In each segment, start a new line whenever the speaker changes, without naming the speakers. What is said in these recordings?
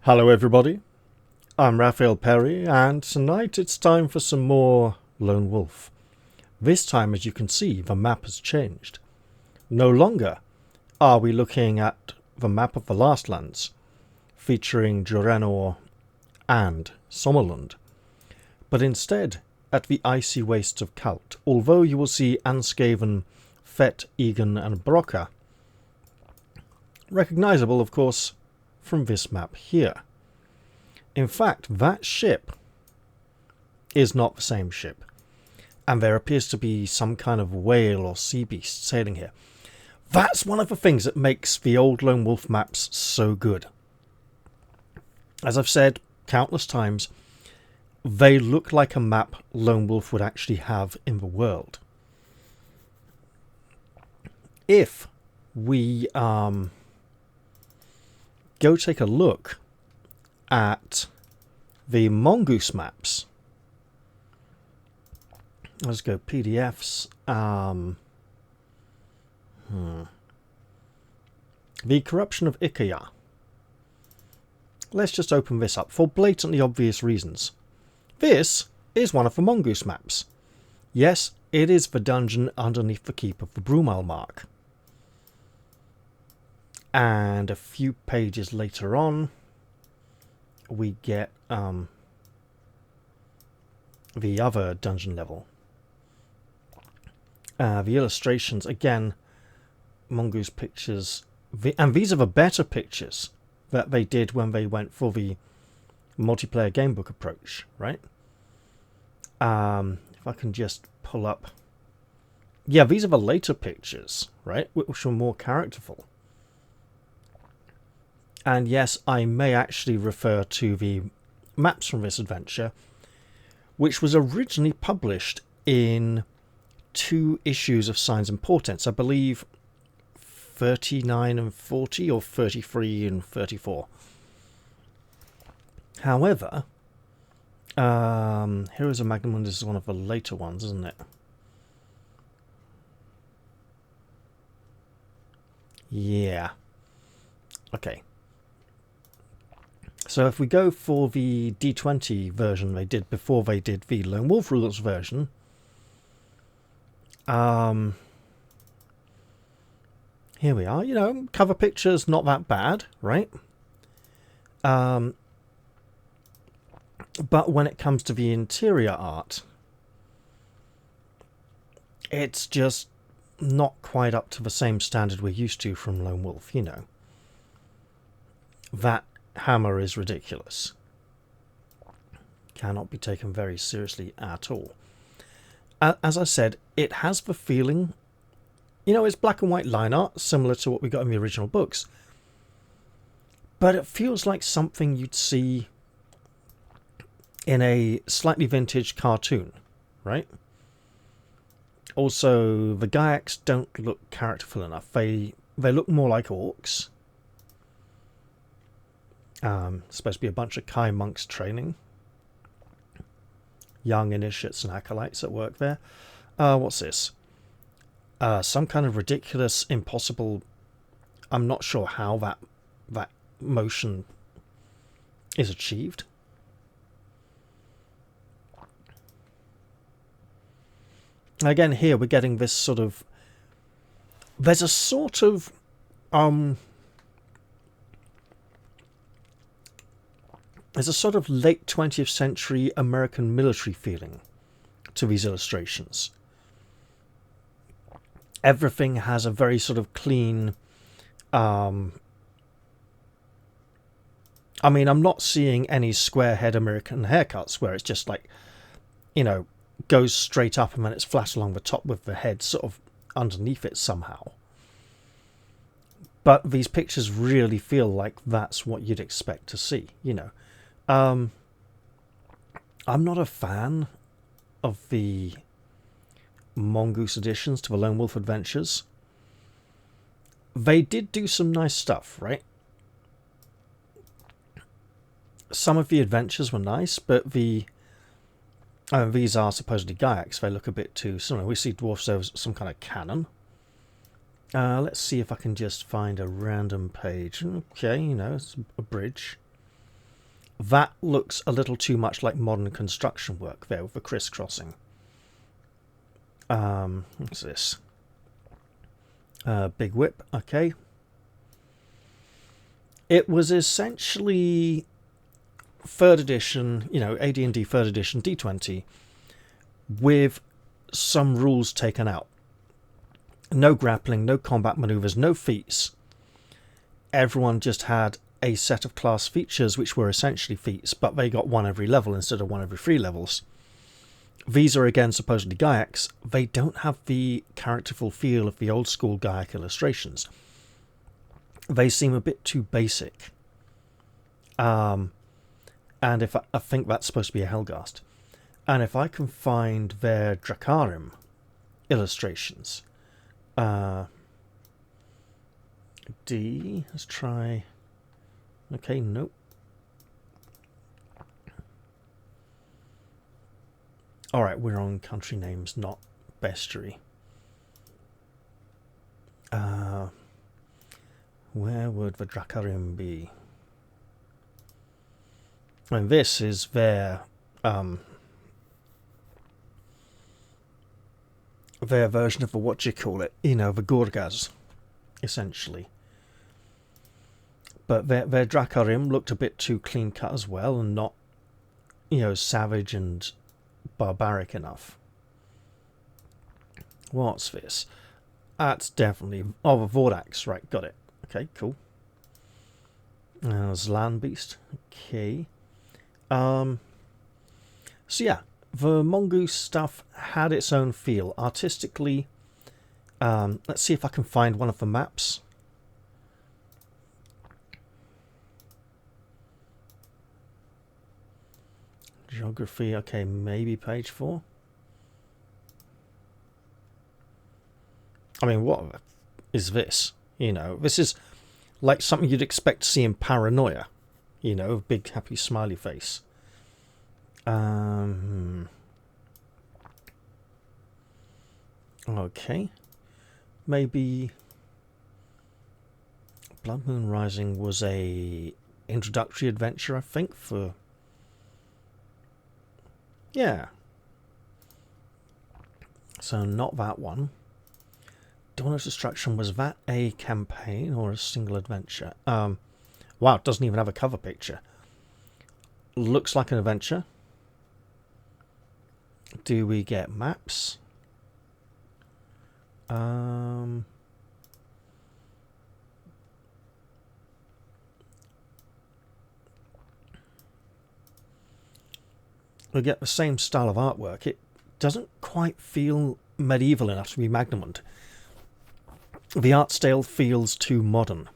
Hello everybody, I'm Raphael Perry, and tonight it's time for some more Lone Wolf. This time, as you can see, the map has changed. No longer are we looking at the map of the Last Lands, featuring Jorenor and Sommerlund, but instead at the icy wastes of Kalte, although you will see Anscaven, Fet, Egan and Brocka, recognisable of course from this map here. In fact, that ship is not the same ship, and there appears to be some kind of whale or sea beast sailing here. That's one of the things that makes the old Lone Wolf maps so good. As I've said countless times, they look like a map Lone Wolf would actually have in the world. If we go take a look at the Mongoose maps, let's go PDFs. The Corruption of Ikea. Let's just open this up for blatantly obvious reasons. This is one of the Mongoose maps. Yes, it is the dungeon underneath the keep of the Brumel Mark. And a few pages later on, we get the other dungeon level. The illustrations, again, Mongoose pictures, and these are the better pictures that they did when they went for the multiplayer gamebook approach, right? If I can just pull up, yeah, these are the later pictures, right, which were more characterful. And yes, I may actually refer to the maps from this adventure, which was originally published in 2 issues of Signs and Portents. I believe 39 and 40 or 33 and 34. However, Heroes of Magnamund is one of the later ones, isn't it? Yeah. Okay. So if we go for the D20 version they did before they did the Lone Wolf Rules version, here we are. You know, cover picture's not that bad, right? But when it comes to the interior art, it's just not quite up to the same standard we're used to from Lone Wolf, you know. That hammer is ridiculous. Cannot be taken very seriously at all. As I said, it has the feeling, you know, it's black and white line art, similar to what we got in the original books. But it feels like something you'd see in a slightly vintage cartoon, right? Also, the Gyaks don't look characterful enough. They look more like orcs. Supposed to be a bunch of Kai monks training. Young initiates and acolytes at work there. What's this? Some kind of ridiculous, impossible... I'm not sure how that motion is achieved. Again, here we're getting this sort of... There's a sort of... There's a sort of late 20th century American military feeling to these illustrations. Everything has a very sort of clean... I mean, I'm not seeing any square head American haircuts where it's just like, you know, goes straight up and then it's flat along the top with the head sort of underneath it somehow. But these pictures really feel like that's what you'd expect to see, you know. I'm not a fan of the Mongoose additions to the Lone Wolf Adventures. They did do some nice stuff, right? Some of the adventures were nice, but these are supposedly Gyaks. They look a bit too similar. We see dwarfs as some kind of cannon. Let's see if I can just find a random page. Okay, you know, it's a bridge. That looks a little too much like modern construction work there with the crisscrossing. What's this? Big whip, okay. It was essentially 3rd edition, AD&D 3rd edition D20 with some rules taken out. No grappling, no combat maneuvers, no feats. Everyone just had a set of class features which were essentially feats, but they got one every level instead of one every 3 levels. These are again supposedly Gaiacs. They don't have the characterful feel of the old school Gaiac illustrations. They seem a bit too basic. And if I think that's supposed to be a Helghast. And if I can find their Dracarim illustrations. D, let's try. Okay, nope. Alright, we're on country names, not bestiary. Where would the Dracarim be? And this is their version of the what you call it, the Gorgas, essentially. But their Dracarim looked a bit too clean cut as well, and not, savage and barbaric enough. What's this? That's definitely the Vordax, right? Got it. Okay, cool. Zlan Beast. Okay. So yeah, the Mongoose stuff had its own feel artistically. Let's see if I can find one of the maps. Geography, okay, maybe page 4. I mean, what is this? This is like something you'd expect to see in Paranoia. Big happy smiley face. Okay. Maybe Blood Moon Rising was a introductory adventure, I think, for... Yeah. So not that one. Dawn of Destruction, was that a campaign or a single adventure? Wow, it doesn't even have a cover picture. Looks like an adventure. Do we get maps? We get the same style of artwork. It doesn't quite feel medieval enough to be Magnamund. The art style feels too modern.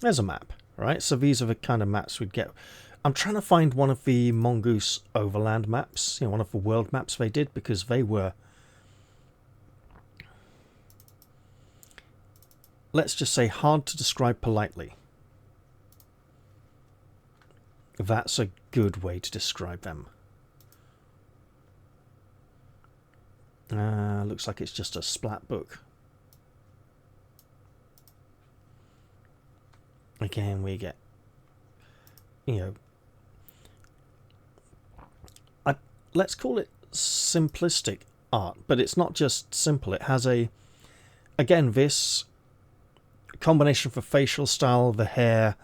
There's a map, right? So these are the kind of maps we'd get. I'm trying to find one of the Mongoose Overland maps, one of the world maps they did, because they were, let's just say, hard to describe politely. That's a good way to describe them. Looks like it's just a splat book. Again, we get, let's call it simplistic art, but it's not just simple. It has again, this combination for facial style, the hair,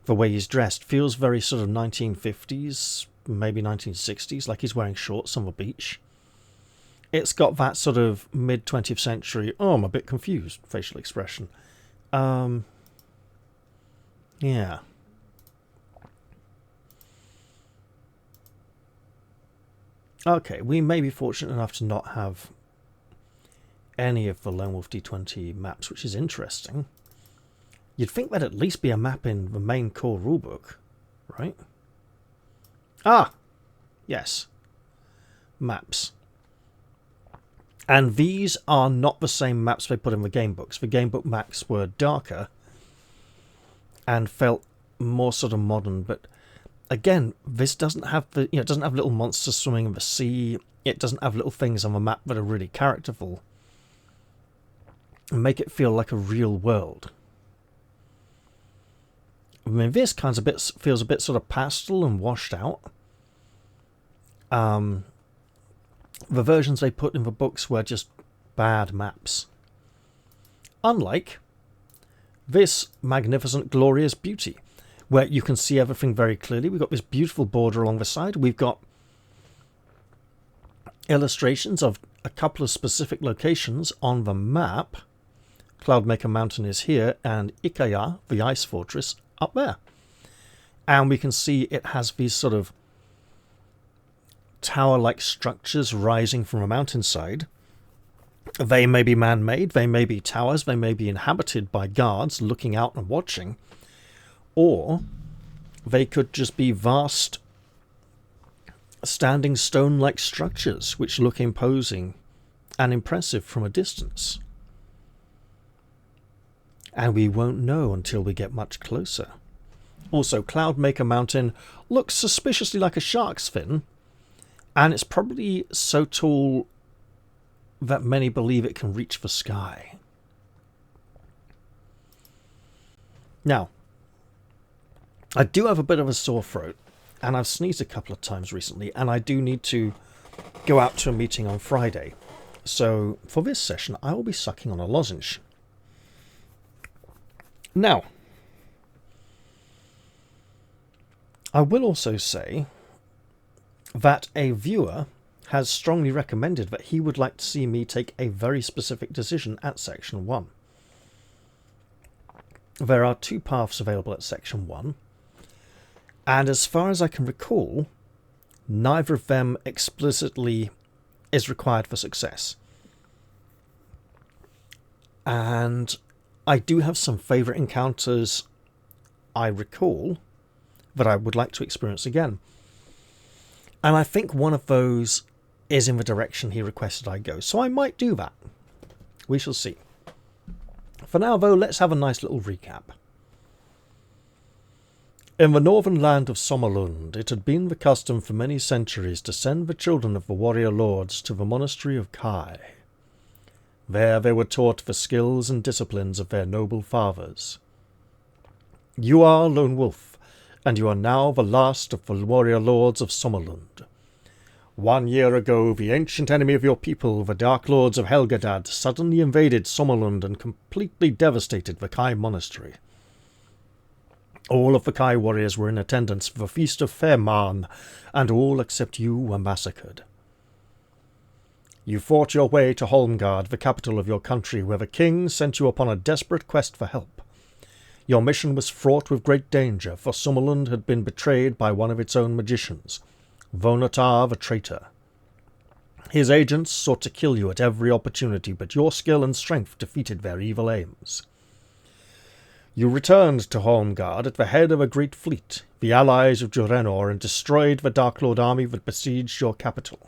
the way he's dressed, feels very sort of 1950s, maybe 1960s, like he's wearing shorts on the beach. It's got that sort of mid-20th century, I'm a bit confused, facial expression. Yeah. Okay, we may be fortunate enough to not have any of the Lone Wolf D20 maps, which is interesting. You'd think there'd at least be a map in the main core rulebook, right? Ah! Yes. Maps. And these are not the same maps they put in the gamebooks. The gamebook maps were darker and felt more sort of modern, but again, this doesn't have the, it doesn't have little monsters swimming in the sea. It doesn't have little things on the map that are really characterful. and make it feel like a real world. I mean, this kind of feels a bit sort of pastel and washed out. The versions they put in the books were just bad maps. Unlike this magnificent, glorious beauty, where you can see everything very clearly. We've got this beautiful border along the side. We've got illustrations of a couple of specific locations on the map. Cloudmaker Mountain is here, and Ikaya, the ice fortress, up there. And we can see it has these sort of tower-like structures rising from a mountainside. They may be man-made, they may be towers, they may be inhabited by guards looking out and watching, or they could just be vast standing stone-like structures which look imposing and impressive from a distance. And we won't know until we get much closer. Also, Cloudmaker Mountain looks suspiciously like a shark's fin, and it's probably so tall that many believe it can reach the sky. Now, I do have a bit of a sore throat, and I've sneezed a couple of times recently, and I do need to go out to a meeting on Friday. So, for this session, I will be sucking on a lozenge. Now, I will also say that a viewer has strongly recommended that he would like to see me take a very specific decision at Section 1. There are 2 paths available at Section 1, and as far as I can recall, neither of them explicitly is required for success. And I do have some favourite encounters I recall that I would like to experience again. And I think one of those is in the direction he requested I go, so I might do that. We shall see. For now, though, let's have a nice little recap. In the northern land of Sommerlund, it had been the custom for many centuries to send the children of the warrior lords to the monastery of Kai. There they were taught the skills and disciplines of their noble fathers. You are Lone Wolf, and you are now the last of the warrior lords of Sommerlund. 1 year ago, the ancient enemy of your people, the Darklords of Helgadad, suddenly invaded Sommerlund and completely devastated the Kai monastery. All of the Kai warriors were in attendance for the Feast of Fairmarn, and all except you were massacred. You fought your way to Holmgard, the capital of your country, where the king sent you upon a desperate quest for help. Your mission was fraught with great danger, for Sommerlund had been betrayed by one of its own magicians, Vonatar the traitor. His agents sought to kill you at every opportunity, but your skill and strength defeated their evil aims. You returned to Holmgard at the head of a great fleet, the allies of Jurenor, and destroyed the Darklord army that besieged your capital.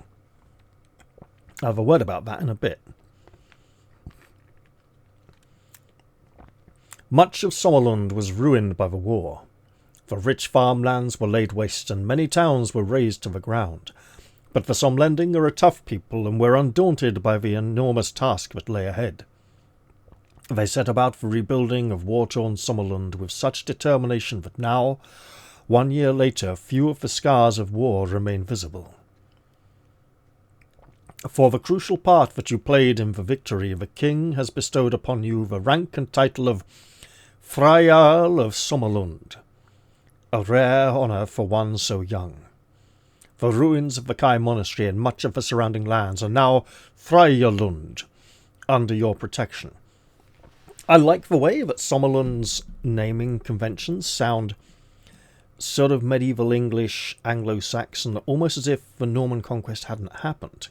I'll have a word about that in a bit. Much of Sommerlund was ruined by the war. The rich farmlands were laid waste, and many towns were razed to the ground. But the Somlending are a tough people, and were undaunted by the enormous task that lay ahead. They set about the rebuilding of war-torn Sommerlund with such determination that now, 1 year later, few of the scars of war remain visible. For the crucial part that you played in the victory, the king has bestowed upon you the rank and title of Freyjarl of Sommerlund, a rare honour for one so young. The ruins of the Kai monastery and much of the surrounding lands are now Freyjarlund, under your protection. I like the way that Sommerlund's naming conventions sound sort of medieval English, Anglo-Saxon, almost as if the Norman conquest hadn't happened.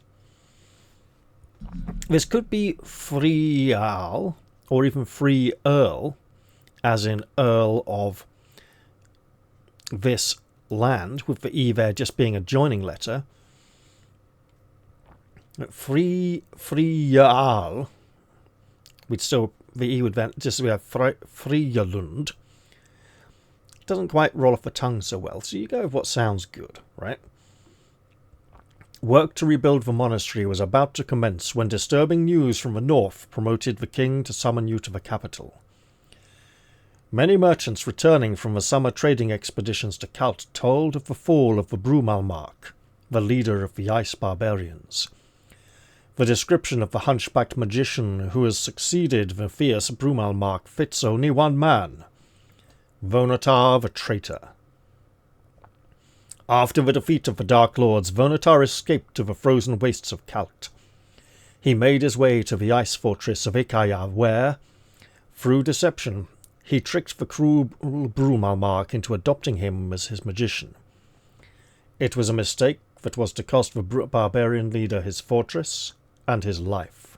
This could be Freyjarl, or even Free Earl, as in Earl of this land, with the E there just being a joining letter. Freyjarl, we'd still, the E would then just be a Freyjarlund. Doesn't quite roll off the tongue so well, so you go with what sounds good, right? Work to rebuild the monastery was about to commence when disturbing news from the north promoted the king to summon you to the capital. Many merchants returning from the summer trading expeditions to Kalte told of the fall of the Brumalmark, the leader of the ice barbarians. The description of the hunchbacked magician who has succeeded the fierce Brumalmark fits only one man, Vonotar the traitor. After the defeat of the Darklords, Vonotar escaped to the frozen wastes of Kalte. He made his way to the ice fortress of Ikaya, where, through deception, he tricked the cruel Brumalmark into adopting him as his magician. It was a mistake that was to cost the barbarian leader his fortress and his life.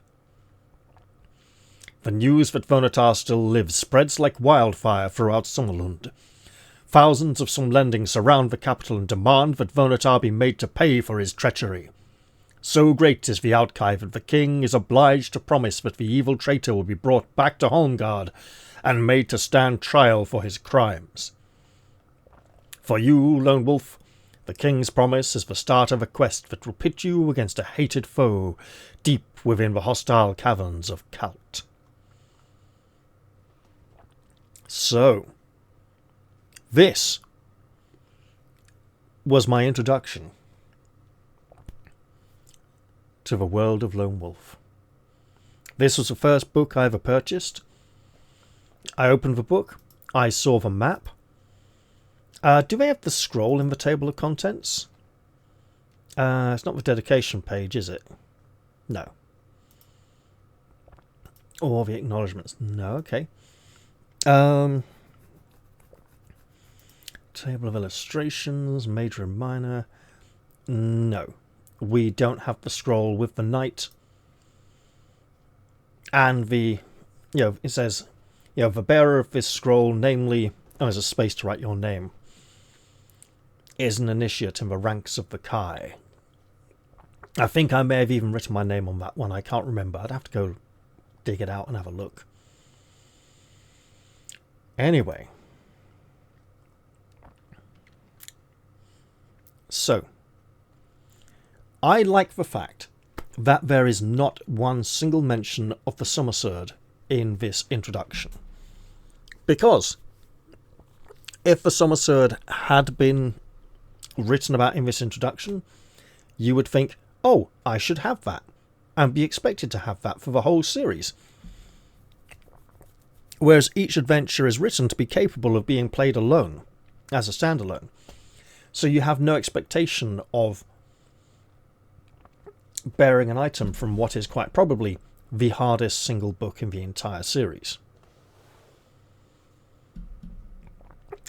The news that Vonotar still lives spreads like wildfire throughout Sommerlund. Thousands of Somlendings surround the capital and demand that Vonotar be made to pay for his treachery. So great is the outcry that the king is obliged to promise that the evil traitor will be brought back to Holmgard and made to stand trial for his crimes. For you, Lone Wolf, the king's promise is the start of a quest that will pit you against a hated foe deep within the hostile caverns of Kalte. So, this was my introduction to the world of Lone Wolf. This was the first book I ever purchased. I opened the book. I saw the map. Do they have the scroll in the table of contents? It's not the dedication page, is it? No. Or the acknowledgements? No, okay. Table of illustrations, major and minor. No. We don't have the scroll with the knight. And the, it says, the bearer of this scroll, namely, there's a space to write your name, is an initiate in the ranks of the Kai. I think I may have even written my name on that one. I can't remember. I'd have to go dig it out and have a look. Anyway. So, I like the fact that there is not one single mention of the Sommerswerd in this introduction. Because if the Sommerswerd had been written about in this introduction, you would think, oh, I should have that, and be expected to have that for the whole series. Whereas each adventure is written to be capable of being played alone, as a standalone. So you have no expectation of bearing an item from what is quite probably the hardest single book in the entire series.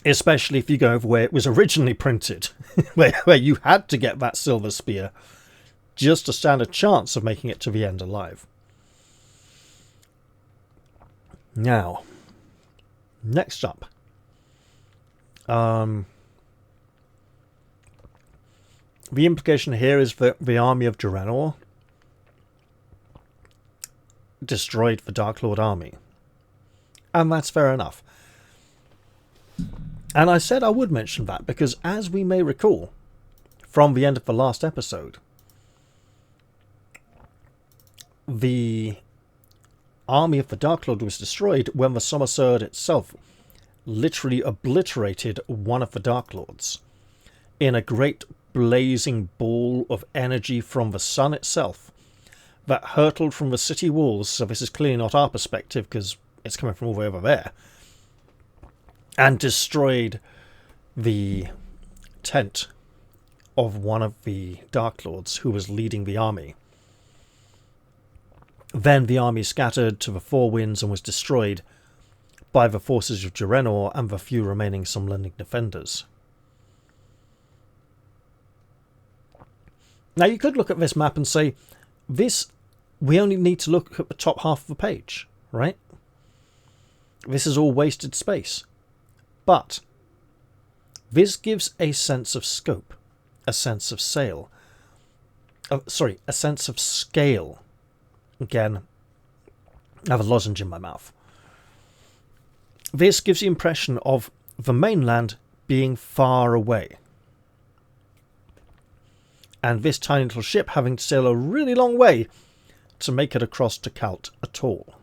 Especially if you go over where it was originally printed, where you had to get that silver spear just to stand a chance of making it to the end alive. Now, next up. The implication here is that the army of Draenor destroyed the Darklord army. And that's fair enough. And I said I would mention that because, as we may recall from the end of the last episode, the army of the Darklord was destroyed when the Sommerswerd itself literally obliterated one of the Darklords in a great blazing ball of energy from the sun itself that hurtled from the city walls. So this is clearly not our perspective because it's coming from all the way over there, and destroyed the tent of one of the Darklords who was leading the army. Then the army scattered to the four winds and was destroyed by the forces of Draenor and the few remaining Somlending defenders. Now you could look at this map and say, we only need to look at the top half of the page, right? This is all wasted space. But this gives a sense of scope, a sense of scale. A sense of scale. Again, I have a lozenge in my mouth. This gives the impression of the mainland being far away. and this tiny little ship having to sail a really long way to make it across to Kalte at all.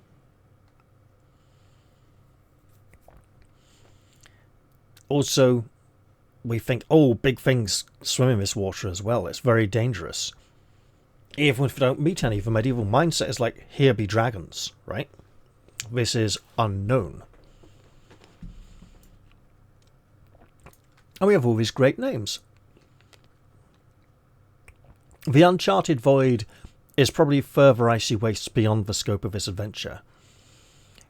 Also, we think, oh, big things swim in this water as well. It's very dangerous. Even if we don't meet any, the medieval mindset is like, here be dragons, right? This is unknown. And we have all these great names. The Uncharted Void is probably further icy wastes beyond the scope of this adventure.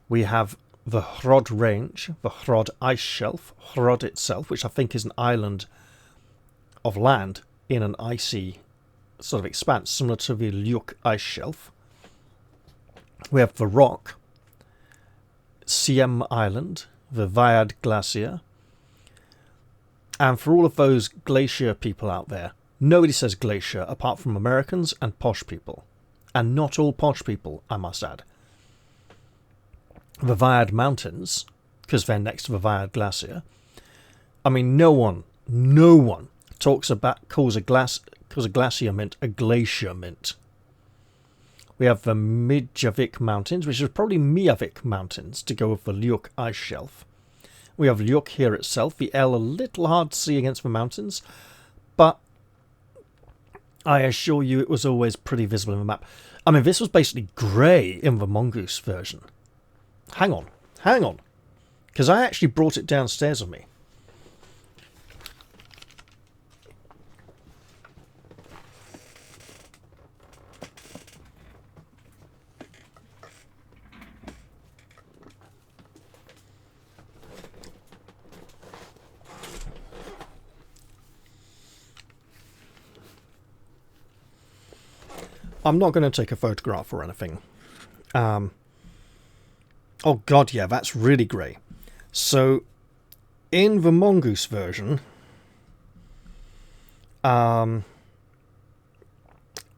We have the Hrod Range, the Hrod Ice Shelf, Hrod itself, which I think is an island of land in an icy sort of expanse, similar to the Lyuk Ice Shelf. We have the Rock, Siem Island, the Vyad Glacier, and for all of those glacier people out there, nobody says glacier apart from Americans and posh people. And not all posh people, I must add. The Vyad Mountains, because they're next to the Vyad Glacier. I mean, no one calls a glacier mint a glacier mint. We have the Midjavik Mountains, which is probably Miavik Mountains, to go with the Lyuk Ice Shelf. We have Lyuk here itself, the L a little hard to see against the mountains, but I assure you it was always pretty visible in the map. I mean, this was basically grey in the Mongoose version. Hang on, because I actually brought it downstairs with me. I'm not going to take a photograph or anything. Oh god, yeah, that's really grey. So, in the Mongoose version,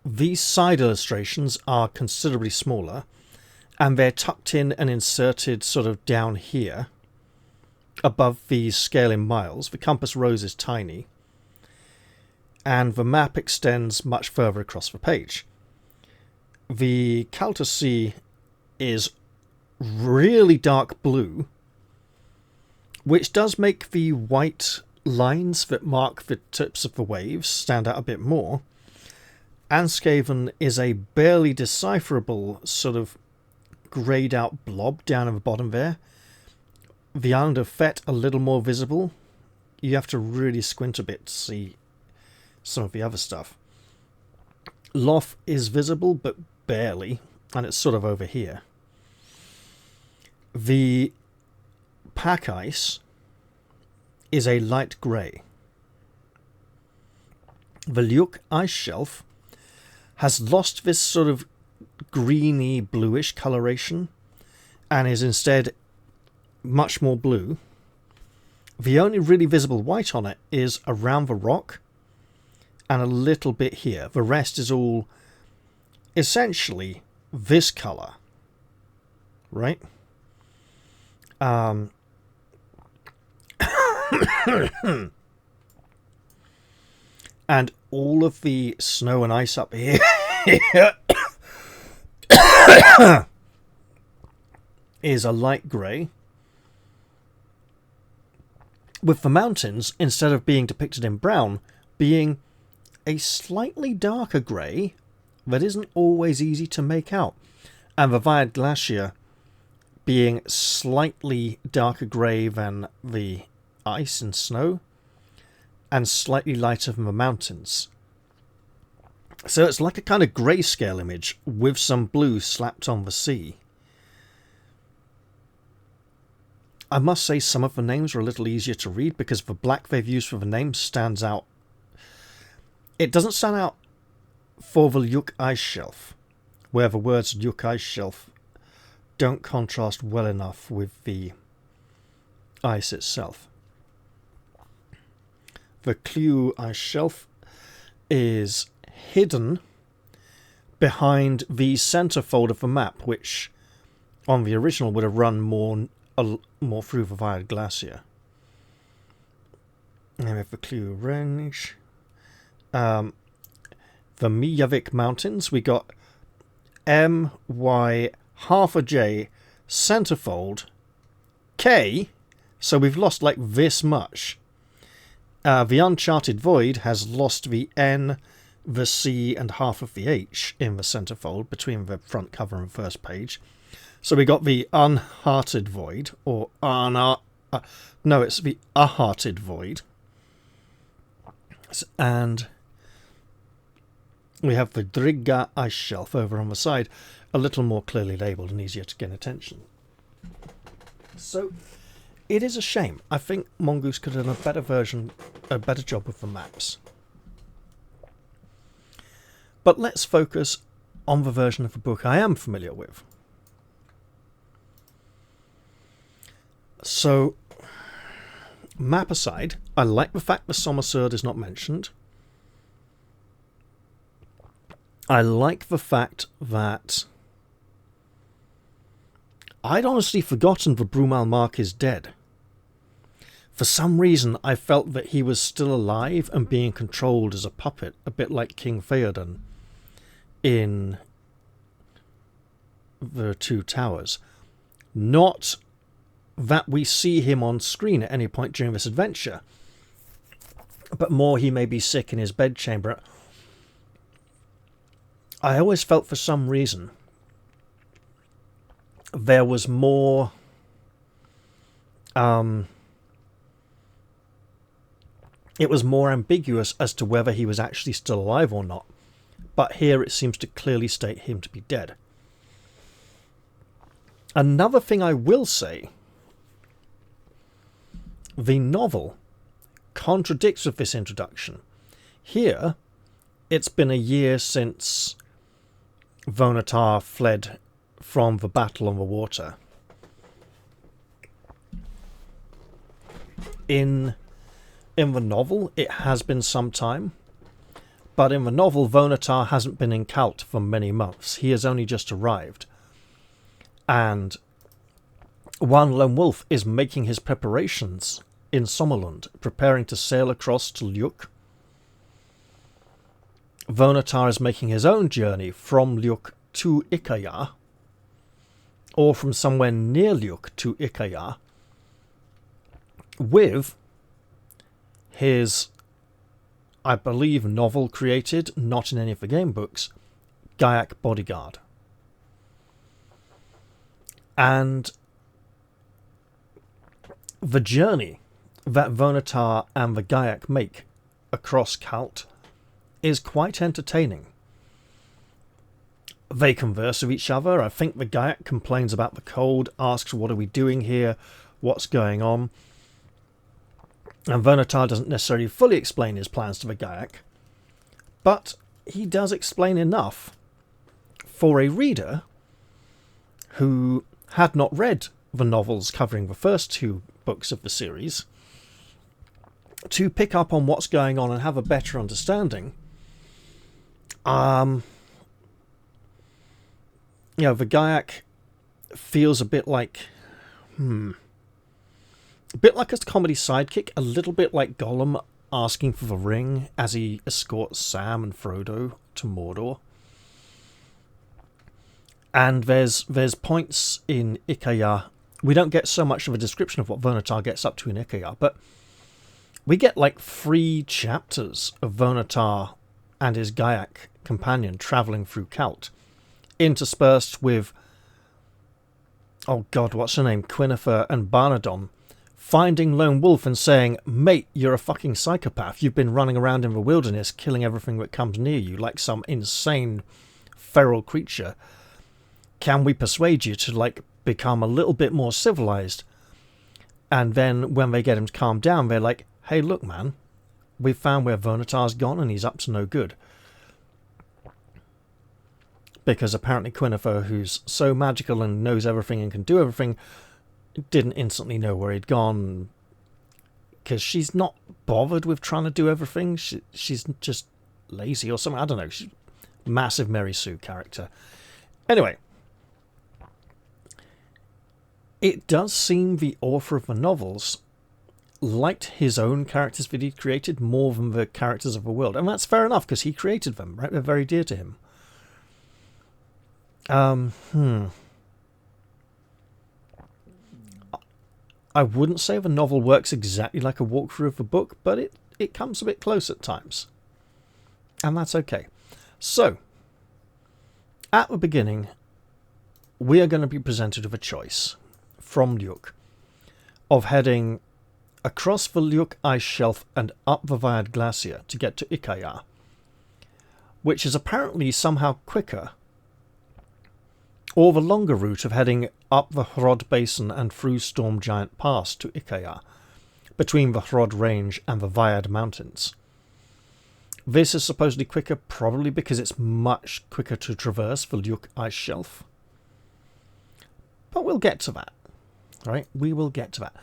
these side illustrations are considerably smaller, and they're tucked in and inserted sort of down here, above the scale in miles. The compass rose is tiny, and the map extends much further across the page. The Kalte Sea is really dark blue, which does make the white lines that mark the tips of the waves stand out a bit more. And Skaven is a barely decipherable sort of greyed out blob down at the bottom there. The island of Fet a little more visible. You have to really squint a bit to see some of the other stuff. Loth is visible, but barely, and it's sort of over here. The pack ice is a light grey. The Lyuk Ice Shelf has lost this sort of greeny bluish coloration and is instead much more blue. The only really visible white on it is around the rock and a little bit here. The rest is all essentially this colour, right? And all of the snow and ice up here is a light grey, with the mountains, instead of being depicted in brown, being a slightly darker grey that isn't always easy to make out, and the Vyad Glacier being slightly darker grey than the ice and snow, and slightly lighter than the mountains. So it's like a kind of grayscale image with some blue slapped on the sea. I must say some of the names are a little easier to read because the black they've used for the names stands out. It doesn't stand out for the Lyuk Ice Shelf, where the words Lyuk Ice Shelf don't contrast well enough with the ice itself. The Clew Ice Shelf is hidden behind the centerfold of the map, which on the original would have run more through the Vyad Glacier. And we have the Clew Range. the Mijavik Mountains. We got M, Y, half a J, centerfold, K, so we've lost like this much. The Uncharted Void has lost the N, the C, and half of the H in the centerfold between the front cover and first page. So we got the Unhearted Void, or no, it's the A-Hearted Void. And we have the Drigga Ice Shelf over on the side, a little more clearly labelled and easier to gain attention. So it is a shame. I think Mongoose could have done a better job with the maps. But let's focus on the version of the book I am familiar with. So, map aside, I like the fact the Sommerswerd is not mentioned. I like the fact that I'd honestly forgotten the Brumal Mark is dead. For some reason, I felt that he was still alive and being controlled as a puppet, a bit like King Theoden in the Two Towers. Not that we see him on screen at any point during this adventure, but more he may be sick in his bedchamber. I always felt for some reason there was more it was more ambiguous as to whether he was actually still alive or not, but here it seems to clearly state him to be dead. Another thing I will say, the novel contradicts with this introduction. Here, it's been a year since Vonatar fled from the battle on the water. In the novel, it has been some time, but in the novel, Vonatar hasn't been in Kalte for many months. He has only just arrived. And one lone wolf is making his preparations in Sommerlund, preparing to sail across to Lyuk. Vonatar is making his own journey from Lyuk to Ikaya, or from somewhere near Lyuk to Ikaya, with his, I believe, novel created, not in any of the game books, Gaiac bodyguard. And the journey that Vonatar and the Gaiac make across Kalte is quite entertaining. They converse with each other. I think the Gaiac complains about the cold, asks, what are we doing here? What's going on? And Vonatar doesn't necessarily fully explain his plans to the Gaiac, but he does explain enough for a reader who had not read the novels covering the first two books of the series to pick up on what's going on and have a better understanding. The Gaiac feels a bit like a comedy sidekick, a little bit like Gollum asking for the ring as he escorts Sam and Frodo to Mordor. And there's points in Ikaya. We don't get so much of a description of what Vonatar gets up to in Ikaya, but we get like 3 chapters of Vonatar and his Gaiac companion travelling through Kalte, interspersed with, oh god, what's her name, Quinnifer and Barnadon, finding Lone Wolf and saying, mate, you're a fucking psychopath. You've been running around in the wilderness killing everything that comes near you like some insane feral creature. Can we persuade you to, become a little bit more civilized? And then when they get him to calm down, they're like, hey, look, man, we've found where Vonatar's gone and he's up to no good. Because apparently Quinnifer, who's so magical and knows everything and can do everything, didn't instantly know where he'd gone. Because she's not bothered with trying to do everything. She's just lazy or something. I don't know. She's a massive Mary Sue character. Anyway, it does seem the author of the novels liked his own characters that he'd created more than the characters of the world. And that's fair enough, because he created them, right? They're very dear to him. I wouldn't say the novel works exactly like a walkthrough of the book, but it comes a bit close at times. And that's okay. So, at the beginning, we are going to be presented with a choice from Luke of heading across the Luke ice shelf and up the Viad Glacier to get to Ikaya, which is apparently somehow quicker, or the longer route of heading up the Hrod Basin and through Storm Giant Pass to Ikaya, between the Hrod Range and the Viad Mountains. This is supposedly quicker, probably because it's much quicker to traverse the Luke ice shelf. But we'll get to that. Right? We will get to that.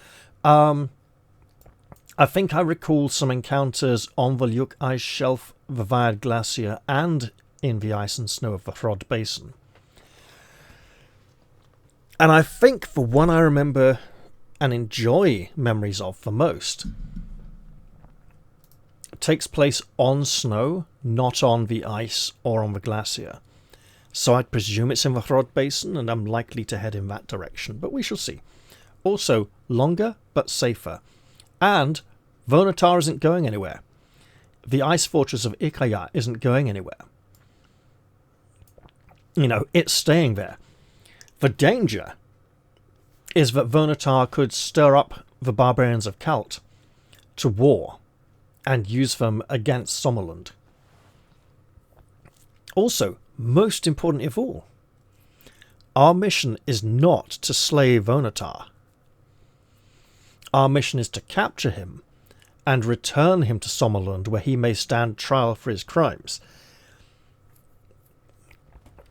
I think I recall some encounters on the Luke ice shelf, the Viad Glacier, and in the ice and snow of the Hrod Basin. And I think the one I remember and enjoy memories of the most takes place on snow, not on the ice or on the glacier. So I'd presume it's in the Hrod Basin, and I'm likely to head in that direction, but we shall see. Also, longer but safer. And Vonatar isn't going anywhere. The ice fortress of Ikaya isn't going anywhere. You know, it's staying there. The danger is that Vonatar could stir up the barbarians of Kalte to war and use them against Sommerlund. Also, most important of all, our mission is not to slay Vonatar. Our mission is to capture him and return him to Sommerlund, where he may stand trial for his crimes.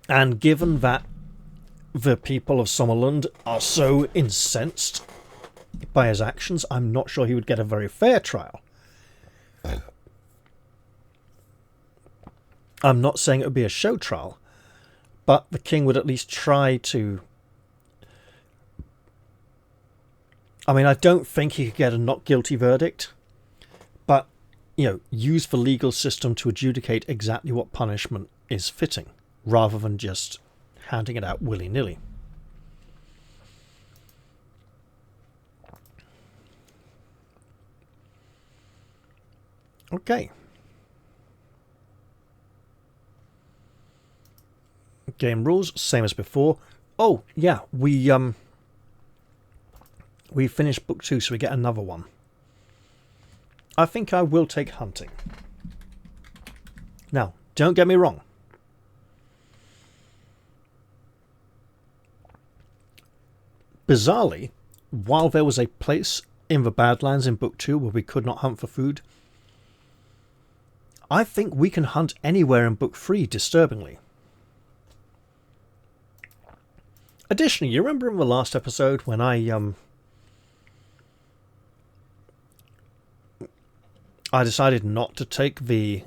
And given that the people of Sommerlund are so incensed by his actions, I'm not sure he would get a very fair trial. I'm not saying it would be a show trial, but the king would at least try to... I mean, I don't think he could get a not guilty verdict, but, you know, use the legal system to adjudicate exactly what punishment is fitting, rather than just handing it out willy-nilly. Okay. Game rules, same as before. Oh, yeah, we finished book 2, so we get another one. I think I will take hunting. Now, don't get me wrong. Bizarrely, while there was a place in the Badlands in book 2 where we could not hunt for food, I think we can hunt anywhere in book 3, disturbingly. Additionally, you remember in the last episode when I decided not to take the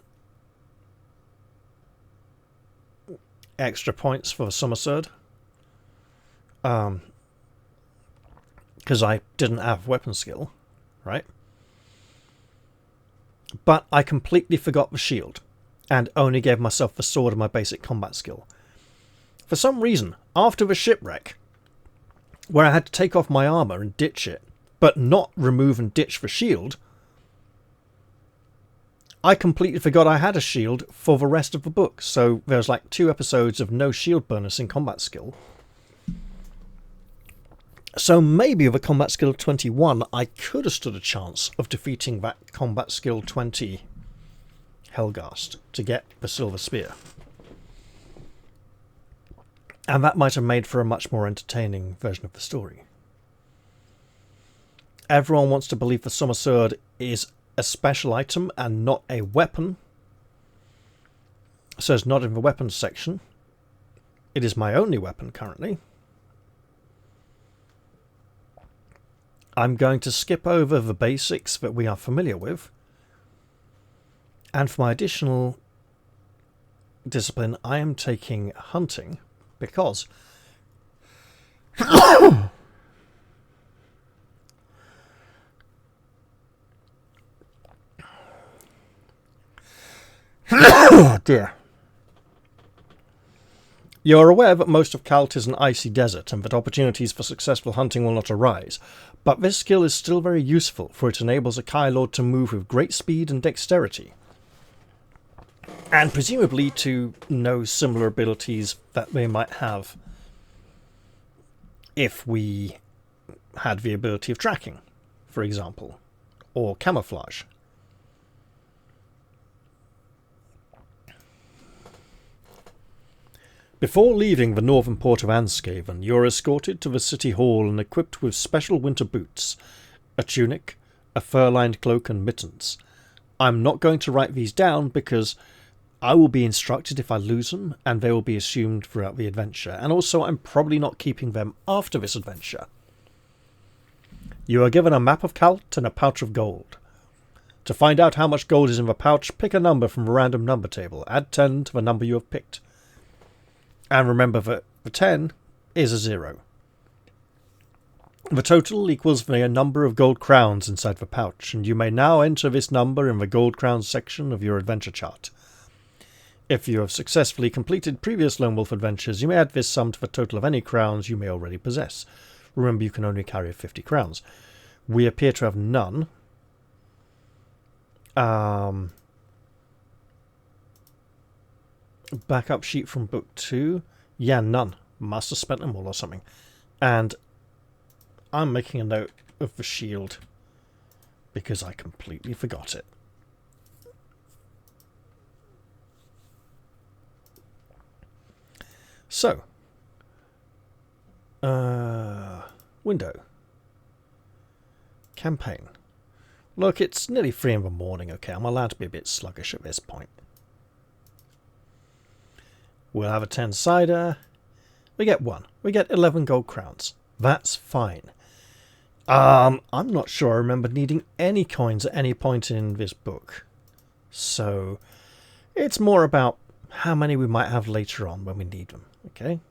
extra points for the Sommerswerd? Because I didn't have weapon skill, right? But I completely forgot the shield, and only gave myself the sword and my basic combat skill. For some reason, after the shipwreck, where I had to take off my armour and ditch it, but not remove and ditch the shield, I completely forgot I had a shield for the rest of the book. So there's like 2 episodes of no shield bonus in combat skill. So maybe with a combat skill of 21, I could have stood a chance of defeating that combat skill 20 Helghast to get the Silver Spear. And that might have made for a much more entertaining version of the story. Everyone wants to believe the Sommerswerd is a special item and not a weapon. So it's not in the weapons section. It is my only weapon currently. I'm going to skip over the basics that we are familiar with. And for my additional discipline, I am taking hunting because Oh dear. You are aware that most of Kalte is an icy desert and that opportunities for successful hunting will not arise, but this skill is still very useful, for it enables a Kylord to move with great speed and dexterity, and presumably to know similar abilities that they might have if we had the ability of tracking, for example, or camouflage. Before leaving the northern port of Anscaven, you are escorted to the city hall and equipped with special winter boots, a tunic, a fur-lined cloak and mittens. I'm not going to write these down because I will be instructed if I lose them, and they will be assumed throughout the adventure, and also I'm probably not keeping them after this adventure. You are given a map of Kalte and a pouch of gold. To find out how much gold is in the pouch, pick a number from a random number table. Add 10 to the number you have picked. And remember that the 10 is a 0. The total equals the number of gold crowns inside the pouch, and you may now enter this number in the gold crowns section of your adventure chart. If you have successfully completed previous Lone Wolf adventures, you may add this sum to the total of any crowns you may already possess. Remember, you can only carry 50 crowns. We appear to have none. Backup sheet from book 2. Yeah, none. Must have spent them all or something. And I'm making a note of the shield because I completely forgot it. So, window. Campaign. Look, it's nearly 3 in the morning, okay? I'm allowed to be a bit sluggish at this point. We'll have a 10-sider. We get 1. We get 11 gold crowns. That's fine. I'm not sure I remember needing any coins at any point in this book. So, it's more about how many we might have later on when we need them. Okay?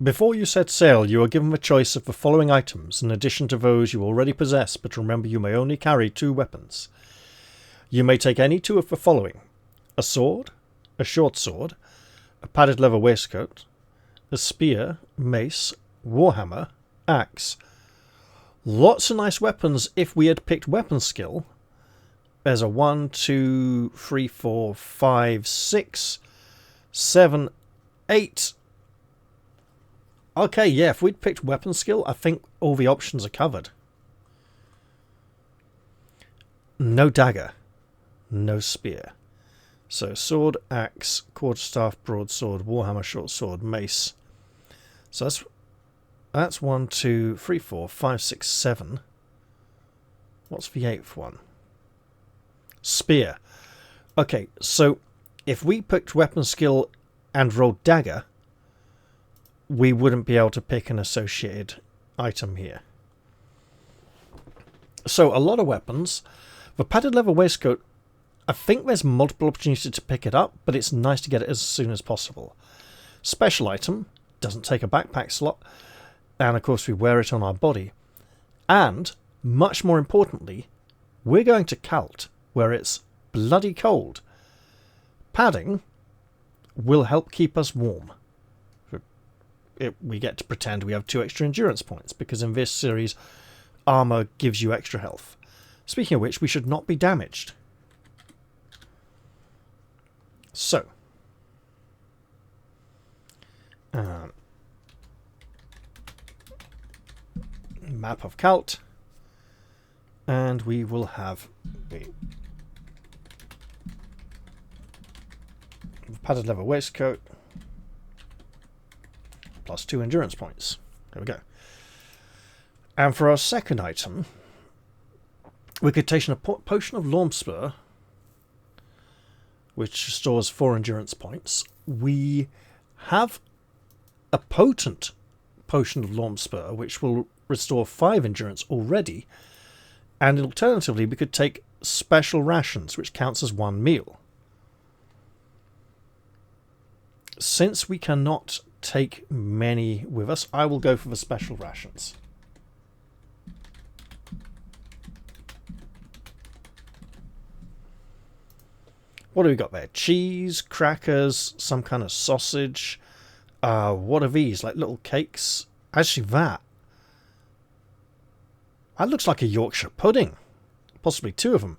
Before you set sail, you are given the choice of the following items, in addition to those you already possess, but remember you may only carry 2 weapons. You may take any 2 of the following: a sword, a short sword, a padded leather waistcoat, a spear, mace, warhammer, axe. Lots of nice weapons if we had picked weapon skill. There's a 1, 2, 3, 4, 5, 6, 7, 8. Okay, yeah, if we'd picked weapon skill, I think all the options are covered. No dagger. No spear. So sword, axe, quarterstaff, broadsword, warhammer, short sword, mace. So that's 1, 2, 3, 4, 5, 6, 7. What's the 8th one? Spear. Okay, so if we picked weapon skill and rolled dagger, we wouldn't be able to pick an associated item here. So a lot of weapons. The padded leather waistcoat, I think there's multiple opportunities to pick it up, but it's nice to get it as soon as possible. Special item, doesn't take a backpack slot, and of course we wear it on our body. And, much more importantly, we're going to Kalte, where it's bloody cold. Padding will help keep us warm. We get to pretend we have 2 extra endurance points, because in this series, armour gives you extra health. Speaking of which, we should not be damaged. So, map of Kalte, and we will have the padded leather waistcoat, plus 2 endurance points. There we go. And for our second item, we could take a potion of Lormspur, which restores 4 endurance points. We have a potent potion of Lormspur, which will restore 5 endurance already. And alternatively, we could take special rations, which counts as 1 meal. Since we cannot take many with us, I will go for the special rations. What do we got there? Cheese, crackers, some kind of sausage. What are these? Like little cakes? Actually, that looks like a Yorkshire pudding. Possibly 2 of them.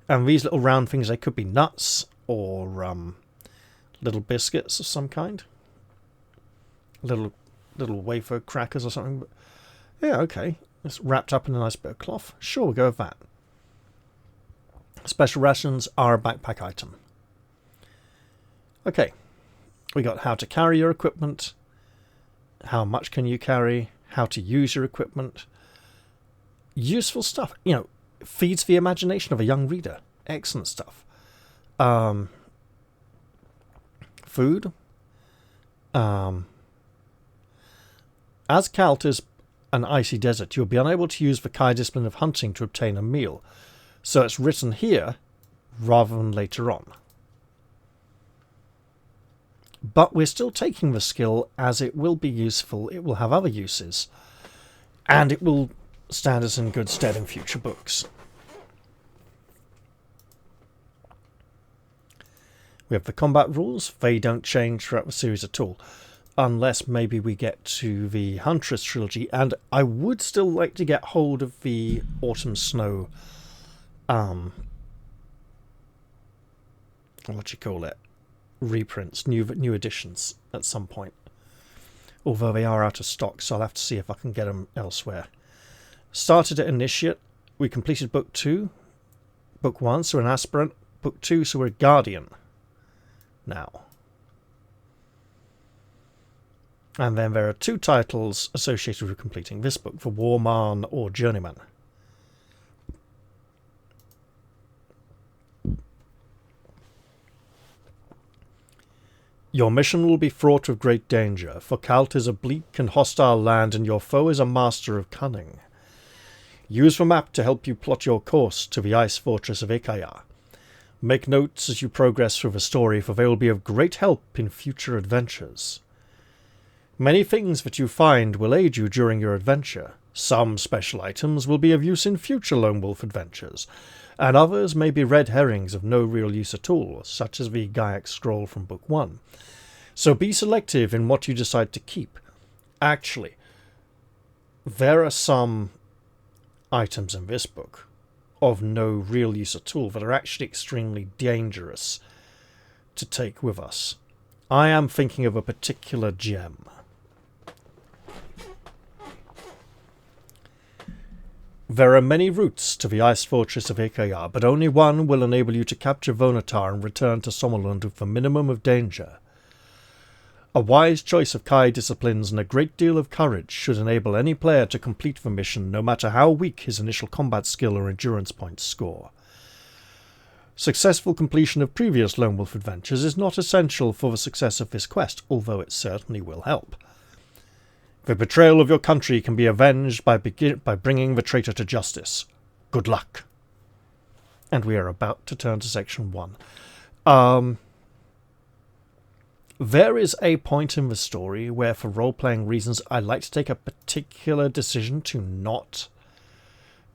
And these little round things, they could be nuts or little biscuits of some kind. Little wafer crackers or something. But yeah, okay. It's wrapped up in a nice bit of cloth. Sure, we'll go with that. Special rations are a backpack item. Okay. We got how to carry your equipment. How much can you carry? How to use your equipment. Useful stuff. You know, feeds the imagination of a young reader. Excellent stuff. Food. As Kalte is an icy desert, you'll be unable to use the Kai discipline of hunting to obtain a meal. So it's written here rather than later on. But we're still taking the skill as it will be useful, it will have other uses, and it will stand us in good stead in future books. We have the combat rules. They don't change throughout the series at all, unless maybe we get to the Huntress trilogy, and I would still like to get hold of the Autumn Snow, what do you call it? Reprints, new editions at some point. Although they are out of stock, so I'll have to see if I can get them elsewhere. Started at Initiate. We completed Book 2. Book 1, so we're an Aspirant. Book 2, so we're a Guardian. Now. And then there are 2 titles associated with completing this book, for Warman or Journeyman. Your mission will be fraught with great danger, for Kalte is a bleak and hostile land and your foe is a master of cunning. Use the map to help you plot your course to the ice fortress of Ekaya. Make notes as you progress through the story, for they will be of great help in future adventures. Many things that you find will aid you during your adventure. Some special items will be of use in future Lone Wolf adventures, and others may be red herrings of no real use at all, such as the Gaiac scroll from Book 1. So be selective in what you decide to keep. Actually, there are some items in this book of no real use at all that are actually extremely dangerous to take with us. I am thinking of a particular gem. There are many routes to the ice fortress of Ekaya, but only one will enable you to capture Vonatar and return to Sommerlund with a minimum of danger. A wise choice of Kai disciplines and a great deal of courage should enable any player to complete the mission, no matter how weak his initial combat skill or endurance points score. Successful completion of previous Lone Wolf adventures is not essential for the success of this quest, although it certainly will help. The betrayal of your country can be avenged by bringing the traitor to justice. Good luck. And we are about to turn to section 1. There is a point in the story where, for role-playing reasons, I like to take a particular decision to not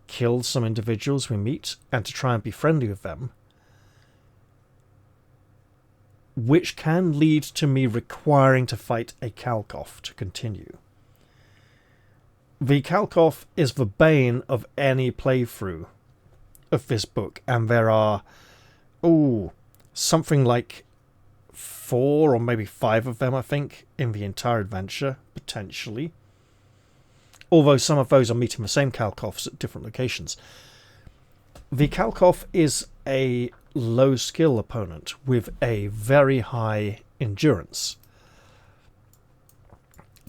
kill some individuals we meet and to try and be friendly with them, which can lead to me requiring to fight a Kalkoff to continue. The Kalkoff is the bane of any playthrough of this book, and there are, something like 4 or maybe 5 of them, I think, in the entire adventure, potentially. Although some of those are meeting the same Kalkoffs at different locations. The Kalkoff is a low-skill opponent with a very high endurance,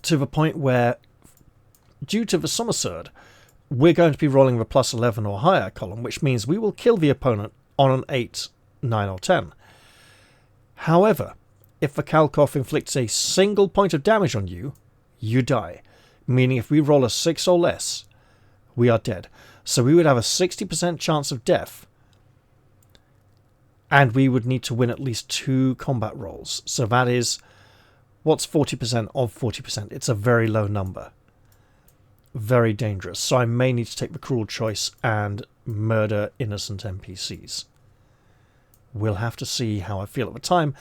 to the point where, due to the Sommerswerd, we're going to be rolling the plus 11 or higher column, which means we will kill the opponent on an 8, 9 or 10. However, if the Kalkoff inflicts a single point of damage on you, you die. Meaning if we roll a 6 or less, we are dead. So we would have a 60% chance of death, and we would need to win at least 2 combat rolls. So that is, what's 40% of 40%? It's a very low number. Very dangerous. So I may need to take the cruel choice and murder innocent NPCs. We'll have to see how I feel at the time.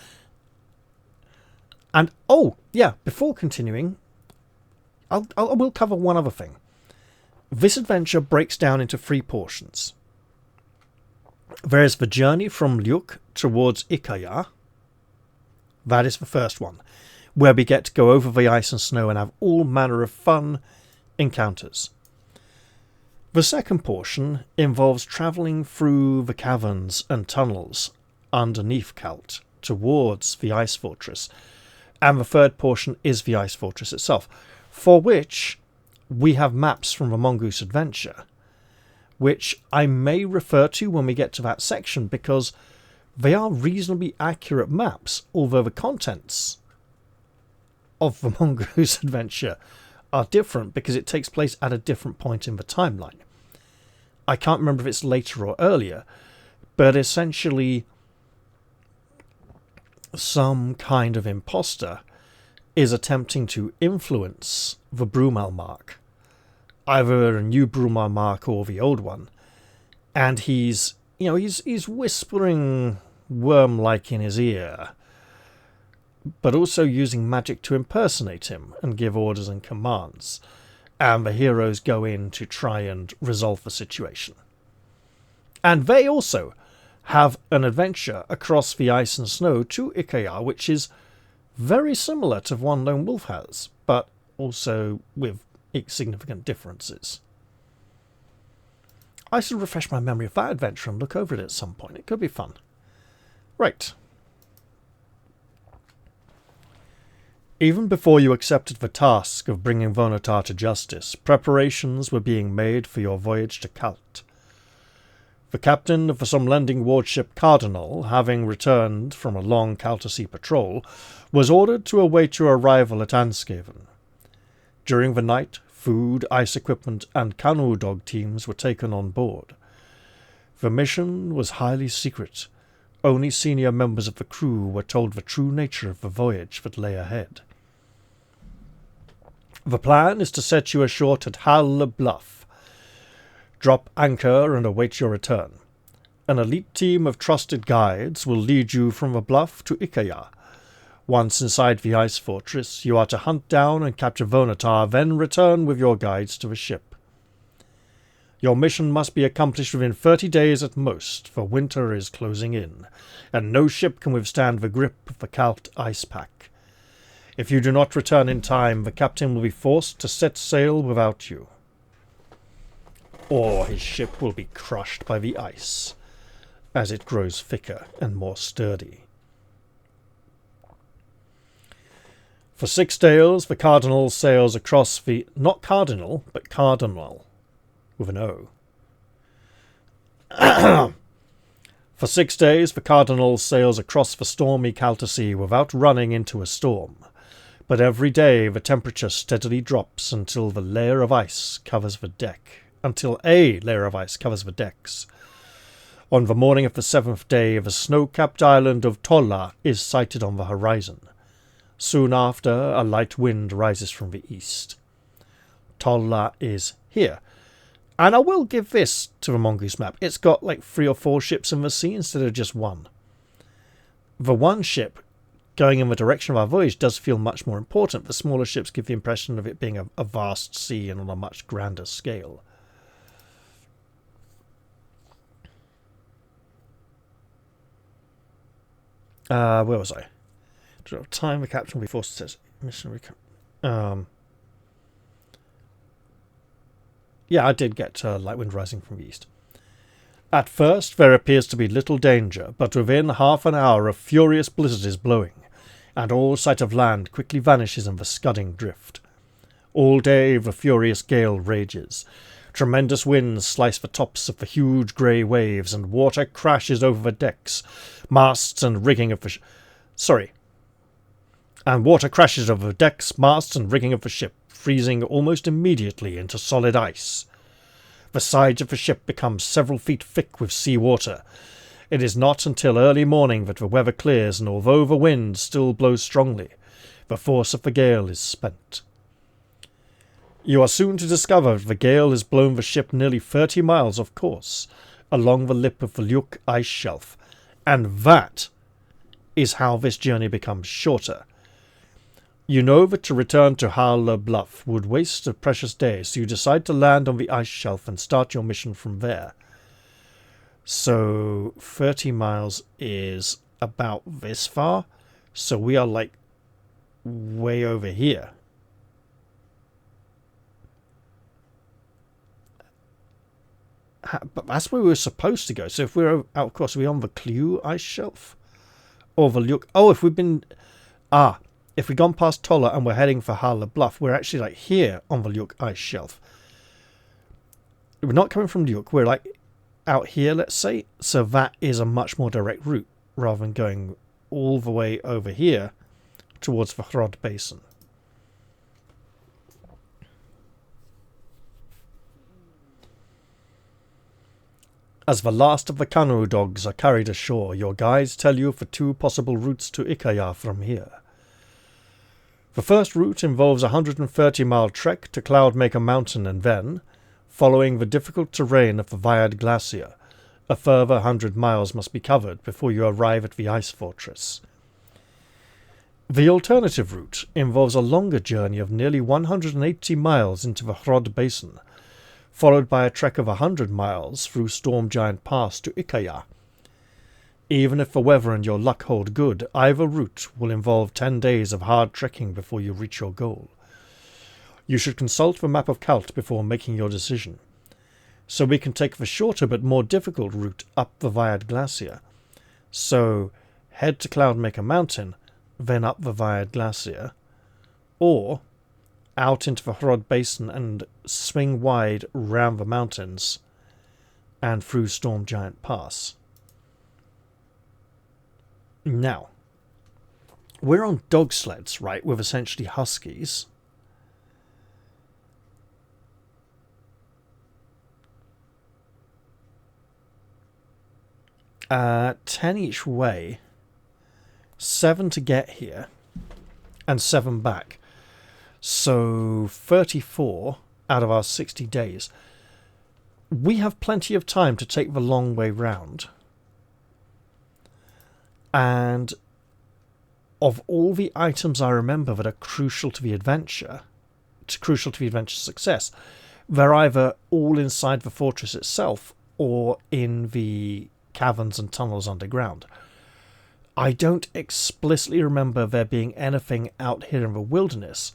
And, oh, yeah, before continuing, I will cover one other thing. This adventure breaks down into 3 portions. There is the journey from Lyuk towards Ikaya. That is the first one, where we get to go over the ice and snow and have all manner of fun encounters. The second portion involves travelling through the caverns and tunnels underneath Kalte towards the ice fortress. And the third portion is the ice fortress itself, for which we have maps from the Mongoose Adventure, which I may refer to when we get to that section, because they are reasonably accurate maps, although the contents of the Mongoose Adventure are different because it takes place at a different point in the timeline. I can't remember if it's later or earlier, but essentially some kind of imposter is attempting to influence the Brumal mark, either a new Brumal mark or the old one, and he's whispering worm-like in his ear, but also using magic to impersonate him and give orders and commands, and the heroes go in to try and resolve the situation. And they also have an adventure across the ice and snow to Ikaya, which is very similar to the one Lone Wolf has, but also with significant differences. I should refresh my memory of that adventure and look over it at some point. It could be fun. Right. Even before you accepted the task of bringing Vonotar to justice, preparations were being made for your voyage to Kalte. The captain of the Somlending warship Cardinal, having returned from a long Kalte sea patrol, was ordered to await your arrival at Anskeven. During the night, food, ice equipment, and canoe dog teams were taken on board. The mission was highly secret. Only senior members of the crew were told the true nature of the voyage that lay ahead. The plan is to set you ashore at Halle Bluff. Drop anchor and await your return. An elite team of trusted guides will lead you from the bluff to Ikaya. Once inside the ice fortress, you are to hunt down and capture Vonotar, then return with your guides to the ship. Your mission must be accomplished within 30 days at most, for winter is closing in, and no ship can withstand the grip of the Kalte ice pack. If you do not return in time, the captain will be forced to set sail without you, or his ship will be crushed by the ice as it grows thicker and more sturdy. For 6 days, the Cardinal sails across the... not Cardinal, but Cardinal, with an O. For 6 days, the Cardinal sails across the stormy Kalte Sea without running into a storm. But every day the temperature steadily drops until a layer of ice covers the decks. On the morning of the 7th day, the snow-capped island of Tolla is sighted on the horizon. Soon after, a light wind rises from the east. Tolla is here. And I will give this to the Mongoose map. It's got like 3 or 4 ships in the sea instead of just one. The one ship going in the direction of our voyage does feel much more important. The smaller ships give the impression of it being a vast sea and on a much grander scale. Where was I? Time the captain will be forced to mission. Yeah, I did get light wind rising from the east. At first there appears to be little danger, but within half an hour a furious blizzard is blowing, and all sight of land quickly vanishes in the scudding drift. All day the furious gale rages. Tremendous winds slice the tops of the huge grey waves, and water crashes over the decks, masts, and rigging of the water crashes over the decks, masts, and rigging of the ship, freezing almost immediately into solid ice. The sides of the ship become several feet thick with sea water. It is not until early morning that the weather clears, and although the wind still blows strongly, the force of the gale is spent. You are soon to discover that the gale has blown the ship nearly 30 miles off course, along the lip of the Lyuk ice shelf, And that is how this journey becomes shorter. You know that to return to Harle Bluff would waste a precious day, so you decide to land on the ice shelf and start your mission from there. So 30 miles is about this far, so we are like way over here. But that's where we were supposed to go. So if we're out, of course, are we on the Clue ice shelf? Or the Luke? Oh, if we've been... if we've gone past Toller and we're heading for Harle Bluff, we're actually like here on the Luke ice shelf. We're not coming from Luke, we're like out here, let's say. So that is a much more direct route, rather than going all the way over here towards the Hrod Basin. As the last of the canoe dogs are carried ashore, your guides tell you of the 2 possible routes to Ikaya from here. The first route involves a 130-mile trek to Cloudmaker Mountain, and then, following the difficult terrain of the Viad Glacier, a further 100 miles must be covered before you arrive at the ice fortress. The alternative route involves a longer journey of nearly 180 miles into the Hrod Basin, followed by a trek of 100 miles through Storm Giant Pass to Ikaya. Even if the weather and your luck hold good, either route will involve 10 days of hard trekking before you reach your goal. You should consult the map of Kalte before making your decision. So we can take the shorter but more difficult route up the Viad Glacier. So head to Cloudmaker Mountain, then up the Viad Glacier, or out into the Hrod Basin and swing wide round the mountains and through Storm Giant Pass. Now, we're on dog sleds, right, with essentially huskies. Uh, 10 each way, 7 to get here, and 7 back. So 34 out of our 60 days. We have plenty of time to take the long way round. And of all the items I remember that are crucial to the adventure, success, they're either all inside the fortress itself or in the caverns and tunnels underground. I don't explicitly remember there being anything out here in the wilderness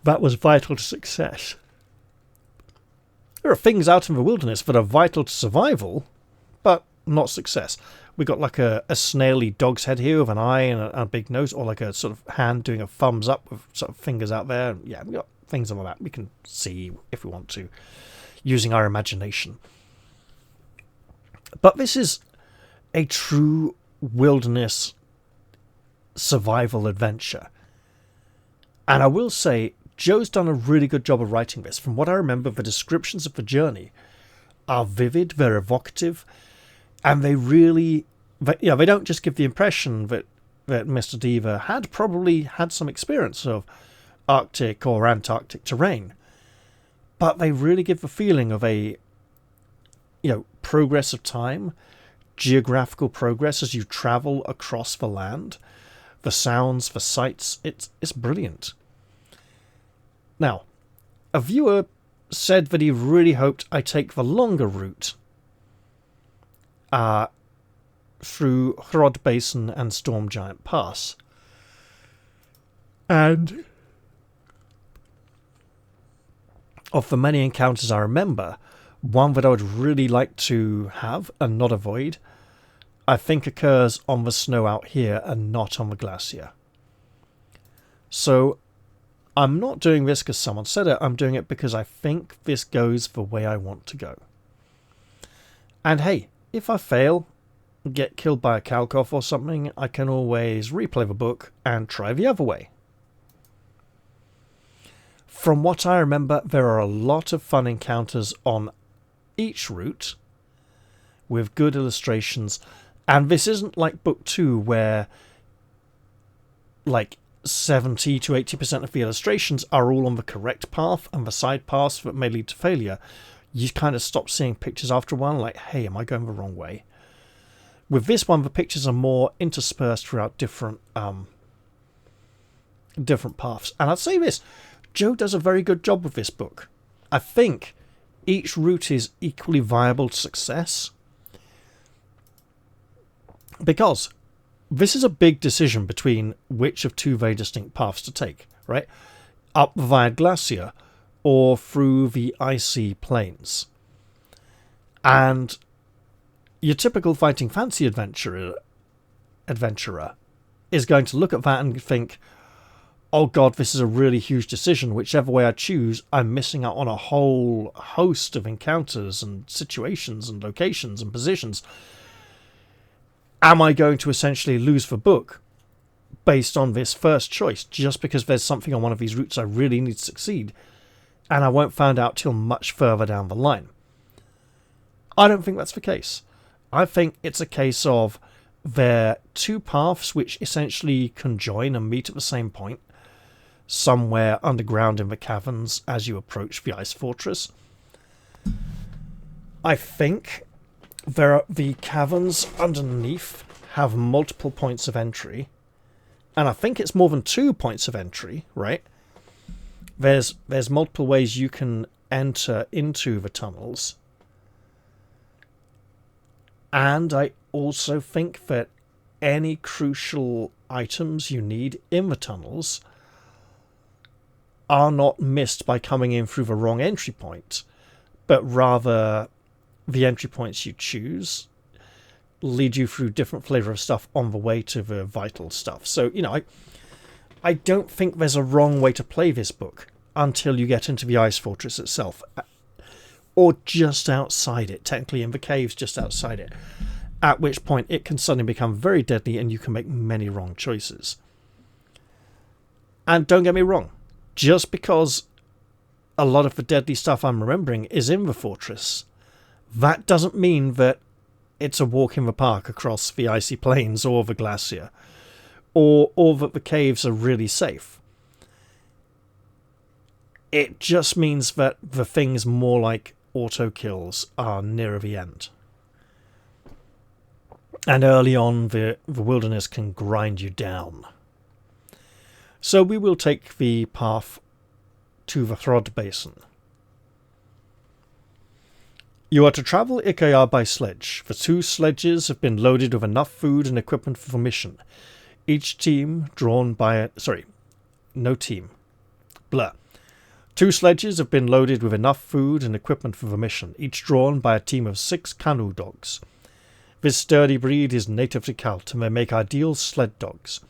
that was vital to success. There are things out in the wilderness that are vital to survival, but not success. We got like a snaily dog's head here with an eye and a big nose, or like a sort of hand doing a thumbs up with sort of fingers out there. Yeah, we got things like that we can see if we want to, using our imagination. But this is a true wilderness survival adventure. And I will say, Joe's done a really good job of writing this. From what I remember, the descriptions of the journey are vivid, they're evocative, and they really, they don't just give the impression that Mr. Diva had probably had some experience of Arctic or Antarctic terrain, but they really give the feeling of a, progress of time, geographical progress as you travel across the land, the sounds, the sights. It's brilliant. Now, a viewer said that he really hoped I take the longer route through Hrod Basin and Storm Giant Pass. And of the many encounters I remember, one that I would really like to have and not avoid, I think occurs on the snow out here and not on the glacier. So I'm not doing this because someone said it, I'm doing it because I think this goes the way I want to go. And hey, if I fail, get killed by a Kalkoff or something, I can always replay the book and try the other way. From what I remember, there are a lot of fun encounters on each route with good illustrations, and this isn't like book 2 where like 70 to 80% of the illustrations are all on the correct path and the side paths that may lead to failure. You kind of stop seeing pictures after a while like, hey, am I going the wrong way? With this one, the pictures are more interspersed throughout different paths. And I'd say this, Joe does a very good job with this book. I think each route is equally viable to success, because this is a big decision between which of two very distinct paths to take, right? Up via Glacier or through the icy plains. And your typical fighting fancy adventurer is going to look at that and think, oh god, this is a really huge decision. Whichever way I choose, I'm missing out on a whole host of encounters and situations and locations and positions. Am I going to essentially lose the book based on this first choice just because there's something on one of these routes I really need to succeed, and I won't find out till much further down the line? I don't think that's the case. I think it's a case of there are two paths which essentially conjoin and meet at the same point, somewhere underground in the caverns as you approach the ice fortress. I think the caverns underneath have multiple points of entry, and I think it's more than 2 points of entry, right? There's multiple ways you can enter into the tunnels, and I also think that any crucial items you need in the tunnels are not missed by coming in through the wrong entry point, but rather the entry points you choose lead you through different flavor of stuff on the way to the vital stuff. So, I don't think there's a wrong way to play this book until you get into the ice fortress itself, or just outside it, technically in the caves just outside it, at which point it can suddenly become very deadly and you can make many wrong choices. And don't get me wrong, just because a lot of the deadly stuff I'm remembering is in the fortress, that doesn't mean that it's a walk in the park across the icy plains or the glacier, or that the caves are really safe. It just means that the things more like auto kills are nearer the end. And early on, the wilderness can grind you down. So we will take the path to the Throd Basin. You are to travel Ikayar by sledge. The 2 sledges have been loaded with enough food and equipment for the mission. Each team drawn by a... Sorry, no team. Blur. 2 sledges have been loaded with enough food and equipment for the mission, each drawn by a team of 6 canoe dogs. This sturdy breed is native to Kalte and they make ideal sled dogs.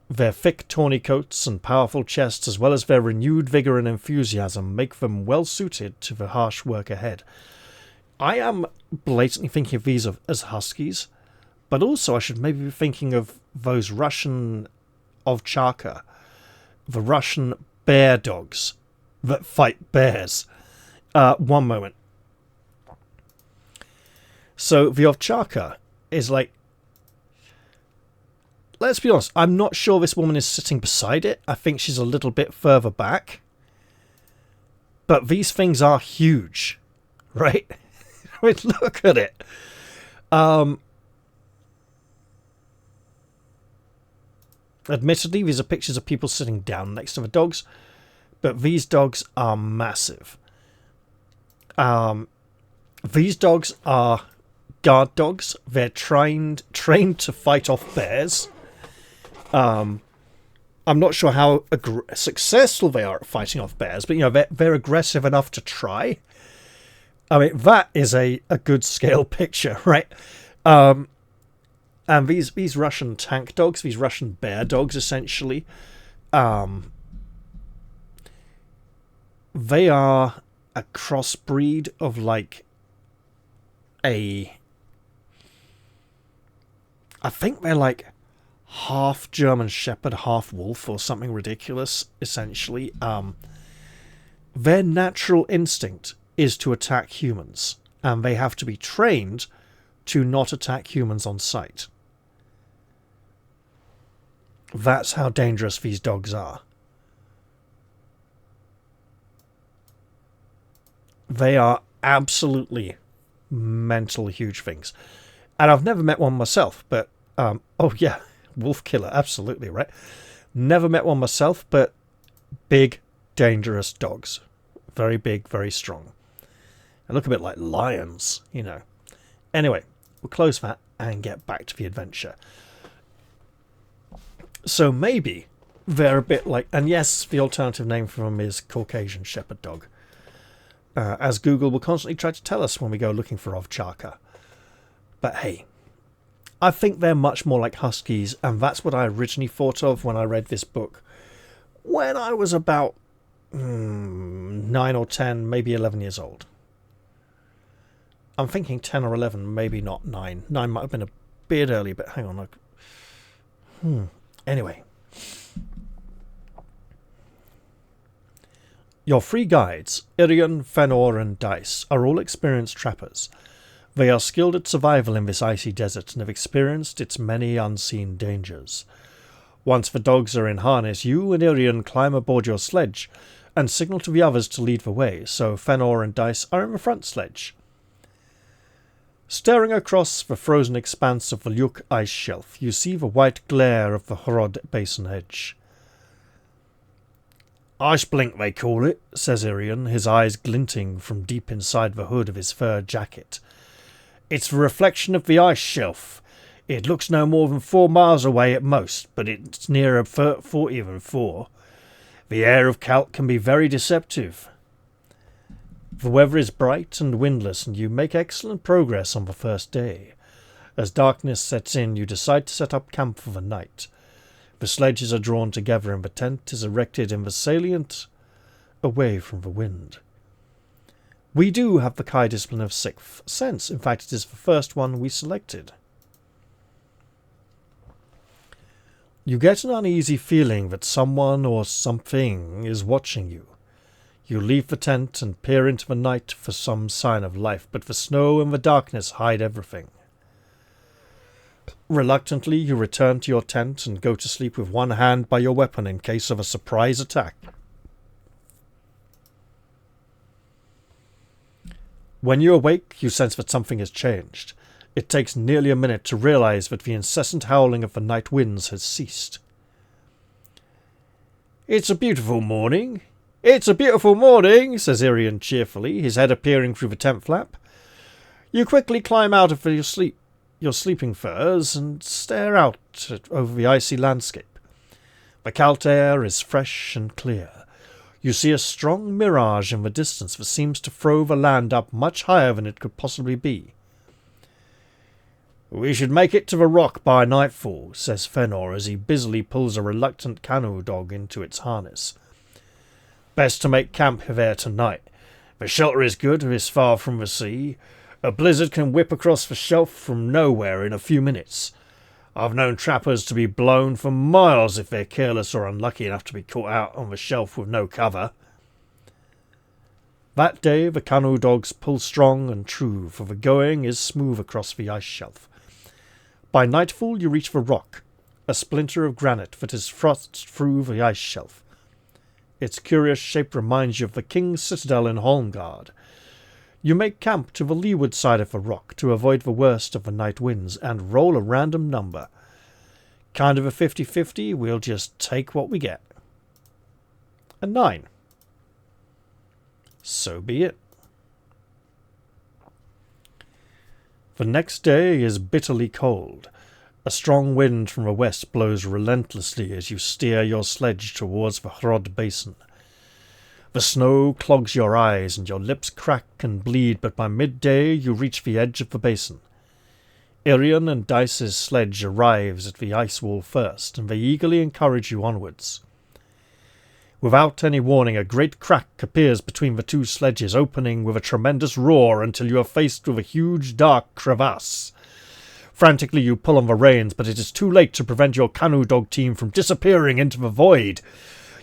Their thick tawny coats and powerful chests, as well as their renewed vigour and enthusiasm, make them well suited to the harsh work ahead. I am blatantly thinking of these as huskies, but also I should maybe be thinking of those Russian ovcharka, the Russian bear dogs that fight bears. One moment. So the ovcharka is like... Let's be honest, I'm not sure this woman is sitting beside it. I think she's a little bit further back. But these things are huge, right? I mean, look at it. Admittedly, these are pictures of people sitting down next to the dogs, but these dogs are massive. These dogs are guard dogs. They're trained to fight off bears. I'm not sure how successful they are at fighting off bears, but they're aggressive enough to try. I mean, that is a good scale picture, right? And these Russian tank dogs, these Russian bear dogs, essentially, they are a crossbreed of like I think they're like half German Shepherd, half wolf, or something ridiculous, essentially. Their natural instinct is to attack humans, and they have to be trained to not attack humans on sight. That's how dangerous these dogs are. They are absolutely mental huge things. And I've never met one myself, but, oh yeah, wolf killer, absolutely, right? Never met one myself, but big, dangerous dogs. Very big, very strong. They look a bit like lions, you know. Anyway, we'll close that and get back to the adventure. So maybe they're a bit like... And yes, the alternative name for them is Caucasian Shepherd Dog. As Google will constantly try to tell us when we go looking for Ovcharka. But hey, I think they're much more like Huskies, and that's what I originally thought of when I read this book. When I was about 9 or 10, maybe 11 years old. I'm thinking 10 or 11, maybe not 9. 9 might have been a bit early, but hang on. Anyway. Your three guides, Irion, Fëanor, and Dice, are all experienced trappers. They are skilled at survival in this icy desert and have experienced its many unseen dangers. Once the dogs are in harness, you and Irion climb aboard your sledge and signal to the others to lead the way, so Fëanor and Dice are in the front sledge. Staring across the frozen expanse of the Luke ice shelf, you see the white glare of the Hrod basin edge. "Ice blink, they call it," says Irion, his eyes glinting from deep inside the hood of his fur jacket. "It's the reflection of the ice shelf. It looks no more than 4 miles away at most, but it's nearer 40 than 4. The air of Kalte can be very deceptive. The weather is bright and windless, and you make excellent progress on the first day. As darkness sets in, you decide to set up camp for the night. The sledges are drawn together and the tent is erected in the salient away from the wind. We do have the Kai discipline of Sixth Sense. In fact, it is the first one we selected. You get an uneasy feeling that someone or something is watching you. You leave the tent and peer into the night for some sign of life, but the snow and the darkness hide everything. Reluctantly, you return to your tent and go to sleep with one hand by your weapon in case of a surprise attack. When you awake, you sense that something has changed. It takes nearly a minute to realize that the incessant howling of the night winds has ceased. "It's a beautiful morning. It's a beautiful morning," says Irion cheerfully, his head appearing through the tent flap. You quickly climb out of your sleeping furs and stare out over the icy landscape. The Kalte air is fresh and clear. You see a strong mirage in the distance that seems to throw the land up much higher than it could possibly be. "We should make it to the rock by nightfall," says Fëanor as he busily pulls a reluctant canoe dog into its harness. "Best to make camp there tonight. The shelter is good, it is far from the sea. A blizzard can whip across the shelf from nowhere in a few minutes. I've known trappers to be blown for miles if they're careless or unlucky enough to be caught out on the shelf with no cover." That day the canoe dogs pull strong and true, for the going is smooth across the ice shelf. By nightfall you reach the rock, a splinter of granite that is thrust through the ice shelf. Its curious shape reminds you of the King's Citadel in Holmgard. You make camp to the leeward side of the rock to avoid the worst of the night winds and roll a random number. Kind of a 50-50, we'll just take what we get. A 9. So be it. The next day is bitterly cold. A strong wind from the west blows relentlessly as you steer your sledge towards the Hrod basin. The snow clogs your eyes and your lips crack and bleed, but by midday you reach the edge of the basin. Irion and Dice's sledge arrives at the ice wall first, and they eagerly encourage you onwards. Without any warning, a great crack appears between the two sledges, opening with a tremendous roar until you are faced with a huge dark crevasse. Frantically you pull on the reins, but it is too late to prevent your canoe dog team from disappearing into the void.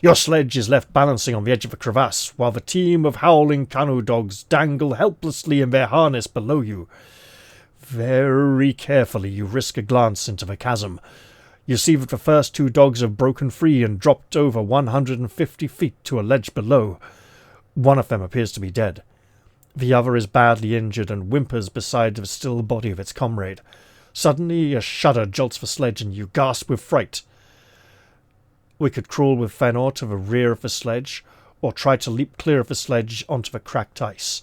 Your sledge is left balancing on the edge of the crevasse, while the team of howling canoe dogs dangle helplessly in their harness below you. Very carefully you risk a glance into the chasm. You see that the first 2 dogs have broken free and dropped over 150 feet to a ledge below. One of them appears to be dead. The other is badly injured and whimpers beside the still body of its comrade. Suddenly a shudder jolts the sledge and you gasp with fright. We could crawl with Fëanor to the rear of the sledge, or try to leap clear of the sledge onto the cracked ice.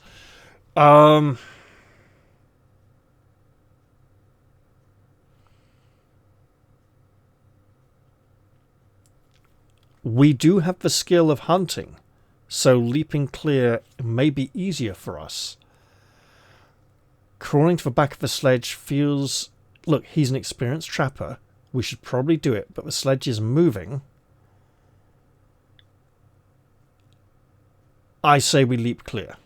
We do have the skill of hunting, so leaping clear may be easier for us. Crawling to the back of the sledge feels... Look, he's an experienced trapper. We should probably do it, but the sledge is moving. I say we leap clear.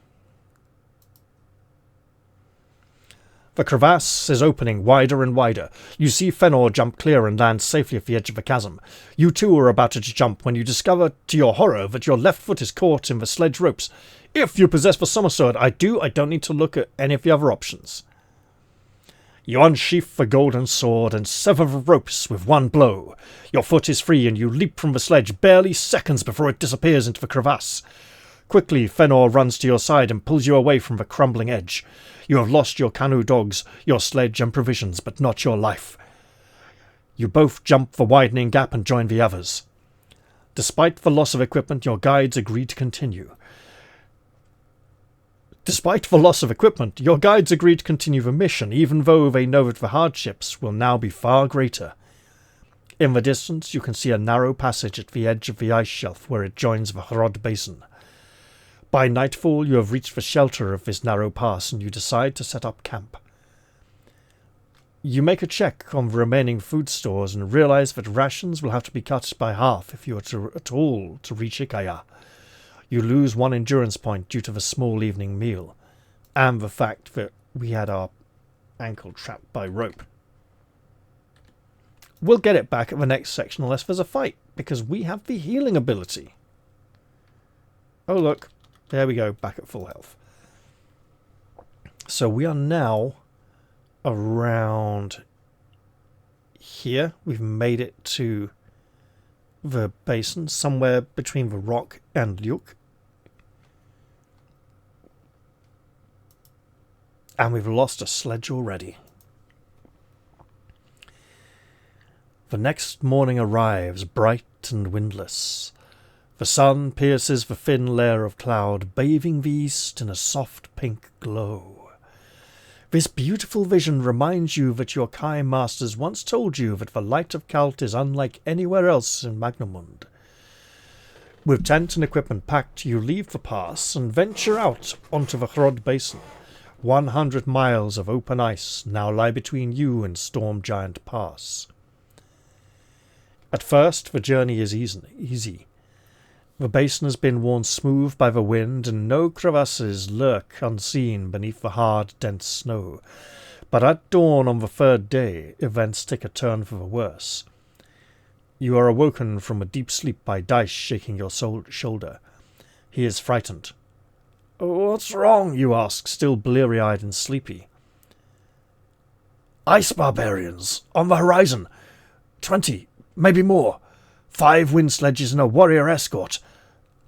The crevasse is opening wider and wider. You see Fëanor jump clear and land safely at the edge of the chasm. You too are about to jump when you discover, to your horror, that your left foot is caught in the sledge ropes. If you possess the Sommerswerd, I don't need to look at any of the other options. You unsheath the golden sword and sever the ropes with one blow. Your foot is free and you leap from the sledge barely seconds before it disappears into the crevasse. Quickly, Fëanor runs to your side and pulls you away from the crumbling edge. You have lost your canoe dogs, your sledge and provisions, but not your life. You both jump the widening gap and join the others. Despite the loss of equipment, your guides agree to continue. The mission, even though they know that the hardships will now be far greater. In the distance, you can see a narrow passage at the edge of the ice shelf where it joins the Hrod Basin. By nightfall, you have reached the shelter of this narrow pass and you decide to set up camp. You make a check on the remaining food stores and realize that rations will have to be cut by half if you are at all to reach Ikaya. You lose 1 endurance point due to the small evening meal, and the fact that we had our ankle trapped by rope. We'll get it back at the next section unless there's a fight, because we have the healing ability. Oh look, there we go, back at full health. So we are now around here. We've made it to the basin, somewhere between the rock and Luke. And we've lost a sledge already. The next morning arrives, bright and windless. The sun pierces the thin layer of cloud, bathing the east in a soft pink glow. This beautiful vision reminds you that your Kai masters once told you that the light of Kalte is unlike anywhere else in Magnamund. With tent and equipment packed, you leave the pass and venture out onto the Hrod Basin. 100 miles of open ice now lie between you and Storm Giant Pass. At first, the journey is easy. The basin has been worn smooth by the wind, and no crevasses lurk unseen beneath the hard, dense snow. But at dawn on the 3rd day, events take a turn for the worse. You are awoken from a deep sleep by Dice shaking your shoulder. He is frightened. "What's wrong?" you ask, still bleary-eyed and sleepy. "Ice barbarians, on the horizon. 20, maybe more. 5 wind sledges and a warrior escort.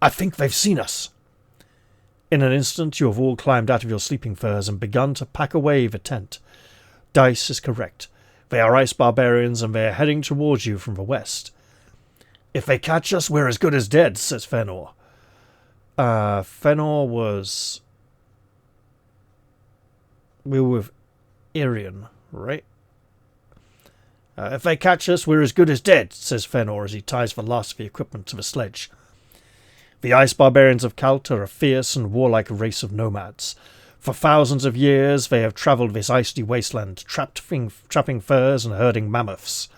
I think they've seen us." In an instant, you have all climbed out of your sleeping furs and begun to pack away the tent. Dice is correct. They are ice barbarians, and they are heading towards you from the west. "If they catch us, we're as good as dead," says Fëanor. Fëanor was... We were with Irian, right? "If they catch us, we're as good as dead," says Fëanor as he ties the last of the equipment to the sledge. The ice barbarians of Kalte are a fierce and warlike race of nomads. For thousands of years they have travelled this icy wasteland, trapping furs and herding mammoths.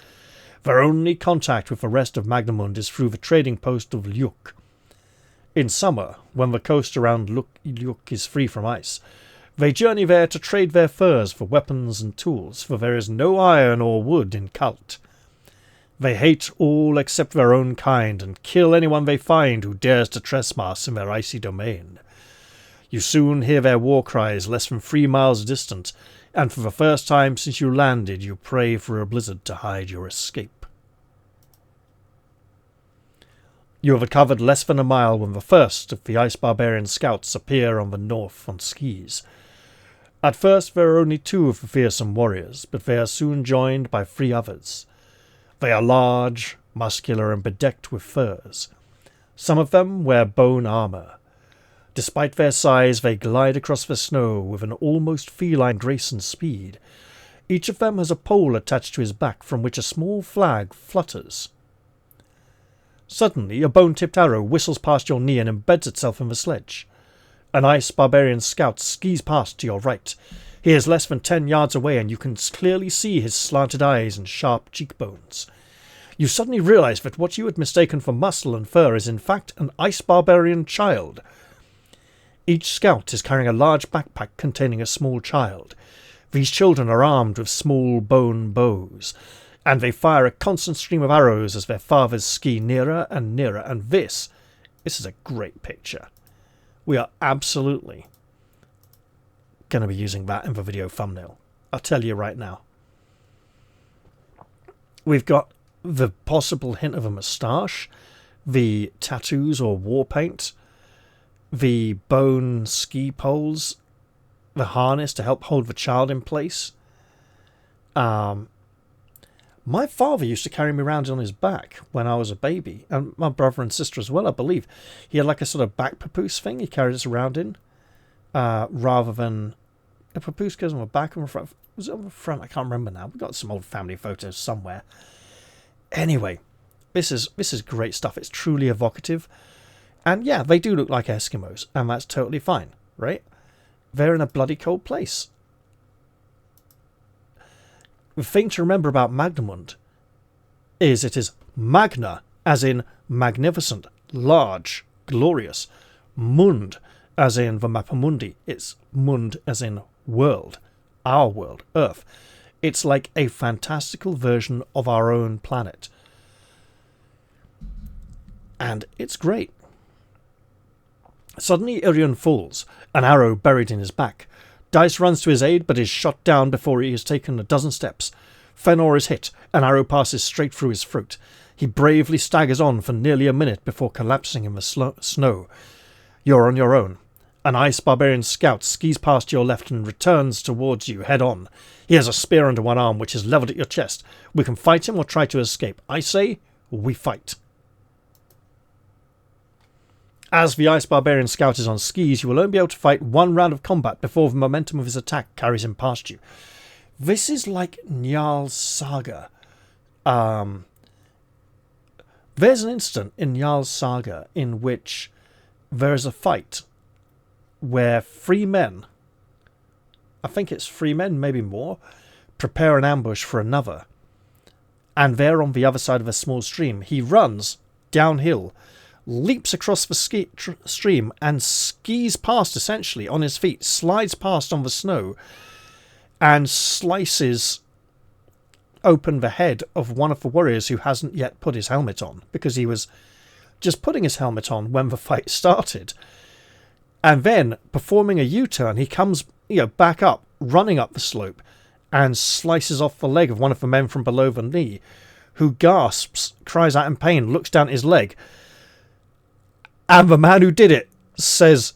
Their only contact with the rest of Magnamund is through the trading post of Luke. In summer, when the coast around Luke is free from ice, they journey there to trade their furs for weapons and tools, for there is no iron or wood in Kalte. They hate all except their own kind, and kill anyone they find who dares to trespass in their icy domain. You soon hear their war cries less than 3 miles distant, and for the first time since you landed you pray for a blizzard to hide your escape. You have covered less than a mile when the first of the Ice Barbarian scouts appear on the north on skis. At first there are only 2 of the fearsome warriors, but they are soon joined by 3 others. They are large, muscular, and bedecked with furs. Some of them wear bone armour. Despite their size, they glide across the snow with an almost feline grace and speed. Each of them has a pole attached to his back from which a small flag flutters. Suddenly, a bone-tipped arrow whistles past your knee and embeds itself in the sledge. An Ice Barbarian scout skis past to your right. He is less than 10 yards away, and you can clearly see his slanted eyes and sharp cheekbones. You suddenly realise that what you had mistaken for muscle and fur is in fact an Ice Barbarian child. Each scout is carrying a large backpack containing a small child. These children are armed with small bone bows, and they fire a constant stream of arrows as their fathers ski nearer and nearer, and this is a great picture. We are absolutely going to be using that in the video thumbnail. I'll tell you right now. We've got the possible hint of a moustache, the tattoos or war paint, the bone ski poles, the harness to help hold the child in place. My father used to carry me around on his back when I was a baby, and my brother and sister as well, I believe. He had like a sort of back papoose thing he carried us around in, rather than a papoose goes on the back and the front. Was it on the front? I can't remember now. We've got some old family photos somewhere. Anyway, this is great stuff. It's truly evocative. And yeah, they do look like Eskimos, and that's totally fine, right? They're in a bloody cold place. The thing to remember about Magnamund is it is Magna, as in magnificent, large, glorious. Mund, as in the Mappa Mundi. It's Mund, as in world. Our world, Earth. It's like a fantastical version of our own planet. And it's great. Suddenly Irion falls, an arrow buried in his back. Dice runs to his aid, but is shot down before he has taken a dozen steps. Fëanor is hit. An arrow passes straight through his throat. He bravely staggers on for nearly a minute before collapsing in the snow. You're on your own. An Ice Barbarian scout skis past your left and returns towards you head on. He has a spear under one arm, which is levelled at your chest. We can fight him or try to escape. I say, we fight. As the Ice Barbarian scout is on skis, you will only be able to fight 1 round of combat before the momentum of his attack carries him past you. This is like Njal's Saga. There's an incident in Njal's Saga in which there is a fight where 3 men, I think it's 3 men, maybe more, prepare an ambush for another. And they're on the other side of a small stream. He runs downhill, leaps across the stream and skis past, essentially, on his feet, slides past on the snow, and slices open the head of one of the warriors who hasn't yet put his helmet on, because he was just putting his helmet on when the fight started. And then, performing a U-turn, he comes, back up, running up the slope, and slices off the leg of one of the men from below the knee, who gasps, cries out in pain, looks down at his leg. And the man who did it says,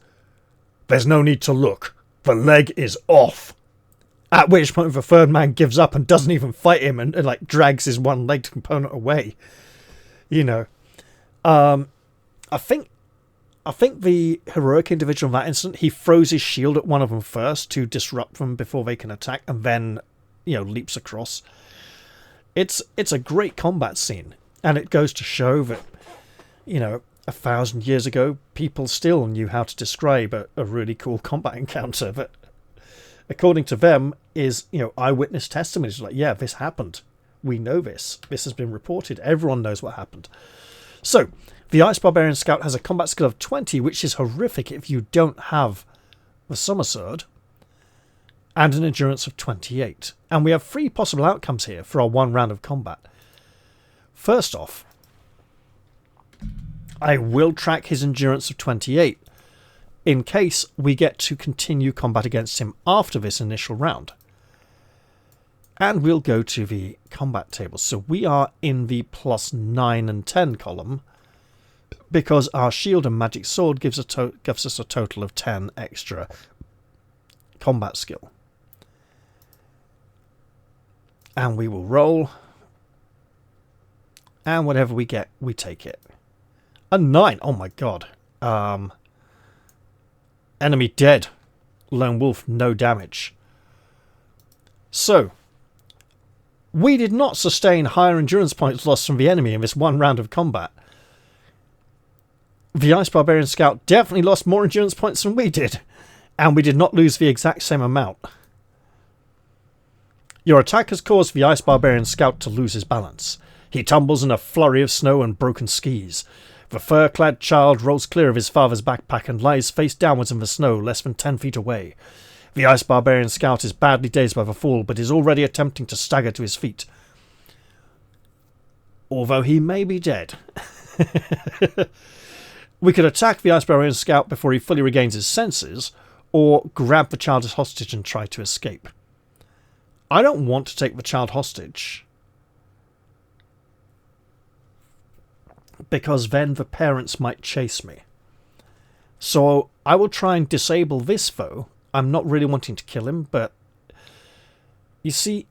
"There's no need to look. The leg is off." At which point the third man gives up and doesn't even fight him and like drags his one-legged component away. I think the heroic individual in that incident, he throws his shield at one of them first to disrupt them before they can attack, and then, leaps across. It's a great combat scene, and it goes to show that, 1,000 years ago, people still knew how to describe a really cool combat encounter that, according to them, is, eyewitness testimony. It's like, yeah, this happened. We know this. This has been reported. Everyone knows what happened. So, the Ice Barbarian Scout has a combat skill of 20, which is horrific if you don't have the Sommerswerd, and an endurance of 28. And we have 3 possible outcomes here for our 1 round of combat. First off, I will track his endurance of 28 in case we get to continue combat against him after this initial round. And we'll go to the combat table. So we are in the +9 and 10 column because our shield and magic sword gives us a total of 10 extra combat skill. And we will roll. And whatever we get, we take it. A 9. Oh my god. Enemy dead. Lone wolf, no damage. So, we did not sustain higher endurance points lost from the enemy in this one round of combat. The Ice Barbarian Scout definitely lost more endurance points than we did. And we did not lose the exact same amount. Your attack has caused the Ice Barbarian Scout to lose his balance. He tumbles in a flurry of snow and broken skis. The fur-clad child rolls clear of his father's backpack and lies face downwards in the snow less than 10 feet away. The Ice Barbarian Scout is badly dazed by the fall, but is already attempting to stagger to his feet. Although he may be dead. We could attack the Ice Barbarian Scout before he fully regains his senses, or grab the child as hostage and try to escape. I don't want to take the child hostage, because then the parents might chase me. So I will try and disable this foe. I'm not really wanting to kill him, but you see,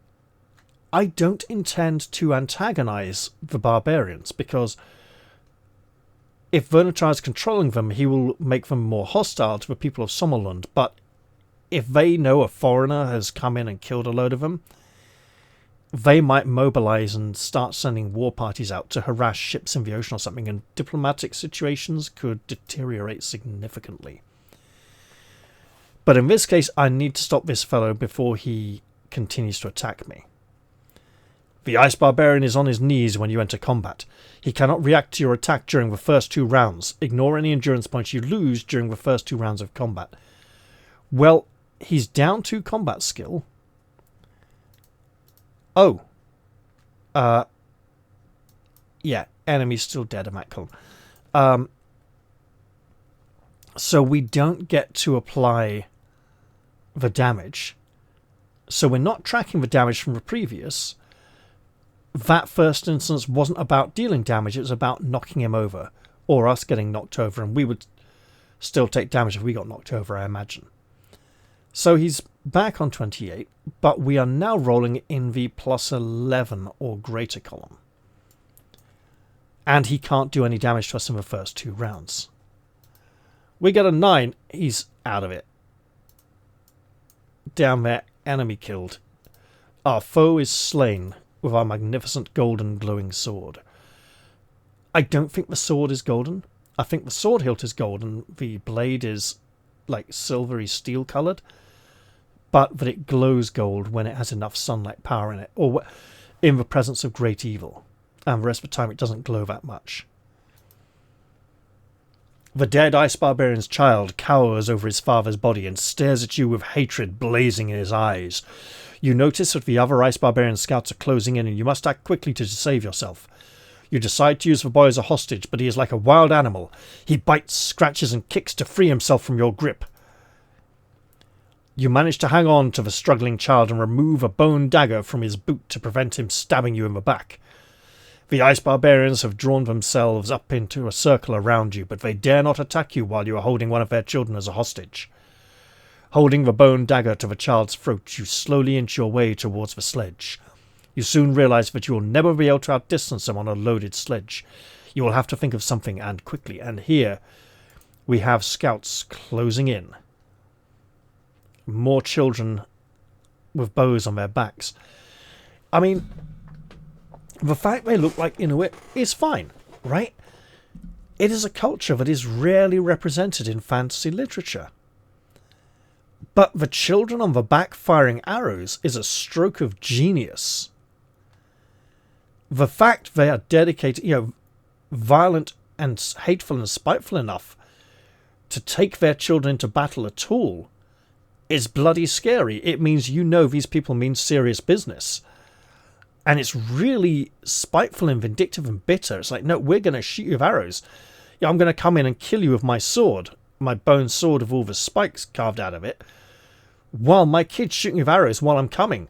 I don't intend to antagonize the barbarians, because if Vernachar is controlling them, he will make them more hostile to the people of Sommerlund. But if they know a foreigner has come in and killed a load of them, they might mobilize and start sending war parties out to harass ships in the ocean or something, and diplomatic situations could deteriorate significantly. But in this case, I need to stop this fellow before he continues to attack me. The Ice Barbarian is on his knees when you enter combat. He cannot react to your attack during the first 2 rounds. Ignore any endurance points you lose during the first 2 rounds of combat. Well, he's down 2 combat skill. Oh. Yeah, enemy's still dead, I'm at column. So we don't get to apply the damage. So we're not tracking the damage from the previous. That first instance wasn't about dealing damage, it was about knocking him over, or us getting knocked over, and we would still take damage if we got knocked over, I imagine. So he's back on 28, but we are now rolling in the plus 11 or greater column. And he can't do any damage to us in the first 2 rounds. We get a 9, he's out of it. Down there, enemy killed. Our foe is slain with our magnificent golden glowing sword. I don't think the sword is golden. I think the sword hilt is golden. The blade is like silvery steel coloured, but that it glows gold when it has enough sunlight power in it, or in the presence of great evil. And the rest of the time it doesn't glow that much. The dead Ice Barbarian's child cowers over his father's body and stares at you with hatred blazing in his eyes. You notice that the other Ice Barbarian scouts are closing in, and you must act quickly to save yourself. You decide to use the boy as a hostage, but he is like a wild animal. He bites, scratches, and kicks to free himself from your grip. You manage to hang on to the struggling child and remove a bone dagger from his boot to prevent him stabbing you in the back. The Ice Barbarians have drawn themselves up into a circle around you, but they dare not attack you while you are holding one of their children as a hostage. Holding the bone dagger to the child's throat, you slowly inch your way towards the sledge. You soon realise that you will never be able to outdistance them on a loaded sledge. You will have to think of something, and quickly, and here we have scouts closing in. More children with bows on their backs. I mean, the fact they look like Inuit is fine, right? It is a culture that is rarely represented in fantasy literature. But the children on the back firing arrows is a stroke of genius. The fact they are dedicated, violent and hateful and spiteful enough to take their children into battle at all is bloody scary. It means these people mean serious business. And it's really spiteful and vindictive and bitter. It's like, no, we're going to shoot you with arrows. I'm going to come in and kill you with my sword, my bone sword with all the spikes carved out of it, while my kid's shooting with arrows while I'm coming.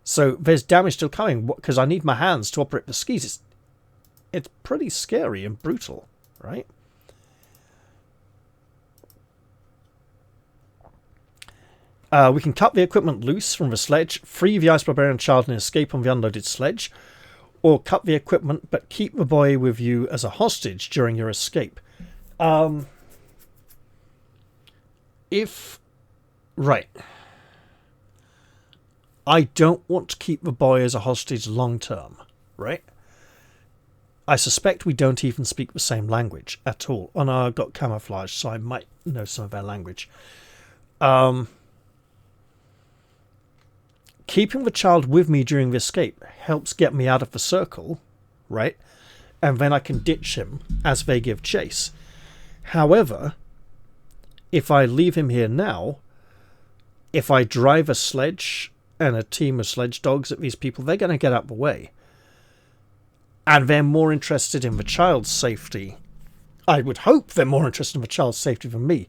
So there's damage still coming because I need my hands to operate the skis. It's pretty scary and brutal, right? We can cut the equipment loose from the sledge, free the Ice Barbarian child and escape on the unloaded sledge, or cut the equipment but keep the boy with you as a hostage during your escape. Right. I don't want to keep the boy as a hostage long term, right? I suspect we don't even speak the same language at all. Oh no, I've got camouflage, so I might know some of their language. Keeping the child with me during the escape helps get me out of the circle, right? And then I can ditch him as they give chase. However, if I leave him here now, if I drive a sledge and a team of sledge dogs at these people, they're going to get out of the way. And they're more interested in the child's safety. I would hope they're more interested in the child's safety than me.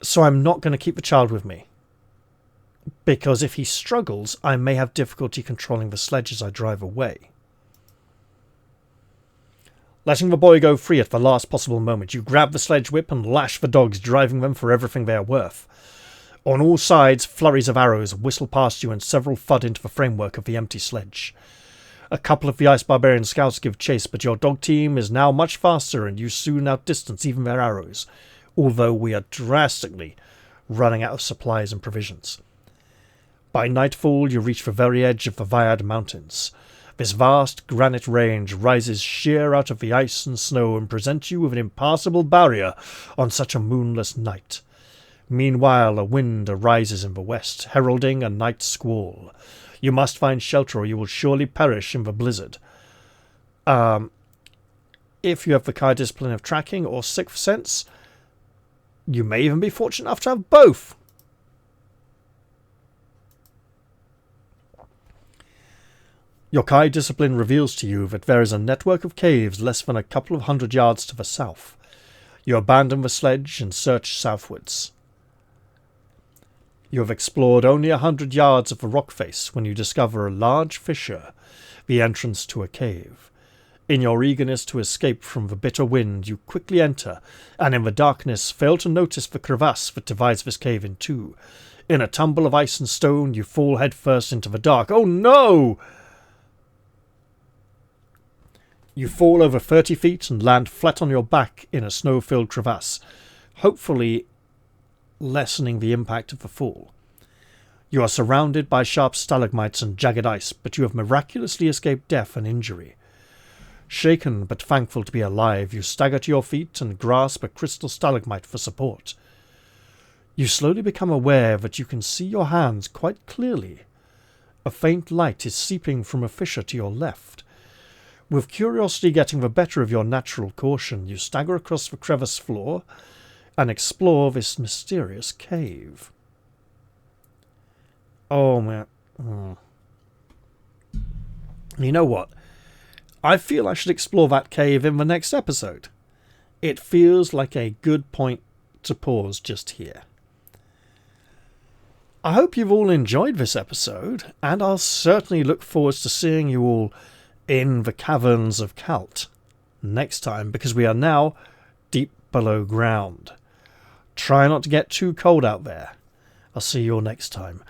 So I'm not going to keep the child with me. Because if he struggles, I may have difficulty controlling the sledge as I drive away. Letting the boy go free at the last possible moment, you grab the sledge whip and lash the dogs, driving them for everything they are worth. On all sides, flurries of arrows whistle past you and several thud into the framework of the empty sledge. A couple of the Ice Barbarian scouts give chase, but your dog team is now much faster and you soon outdistance even their arrows, although we are drastically running out of supplies and provisions. By nightfall, you reach the very edge of the Viad Mountains. This vast granite range rises sheer out of the ice and snow and presents you with an impassable barrier on such a moonless night. Meanwhile, a wind arises in the west, heralding a night squall. You must find shelter or you will surely perish in the blizzard. If you have the Kai discipline of tracking or sixth sense, you may even be fortunate enough to have both. Your Kai discipline reveals to you that there is a network of caves less than a couple of 100 yards to the south. You abandon the sledge and search southwards. You have explored only 100 yards of the rock face when you discover a large fissure, the entrance to a cave. In your eagerness to escape from the bitter wind, you quickly enter, and in the darkness fail to notice the crevasse that divides this cave in two. In a tumble of ice and stone, you fall headfirst into the dark. Oh no! You fall over 30 feet and land flat on your back in a snow-filled crevasse, hopefully lessening the impact of the fall. You are surrounded by sharp stalagmites and jagged ice, but you have miraculously escaped death and injury. Shaken but thankful to be alive, you stagger to your feet and grasp a crystal stalagmite for support. You slowly become aware that you can see your hands quite clearly. A faint light is seeping from a fissure to your left. With curiosity getting the better of your natural caution, you stagger across the crevice floor and explore this mysterious cave. Oh, man. You know what? I feel I should explore that cave in the next episode. It feels like a good point to pause just here. I hope you've all enjoyed this episode, and I'll certainly look forward to seeing you all in the Caverns of Kalte next time, because we are now deep below ground. Try not to get too cold out there. I'll see you all next time.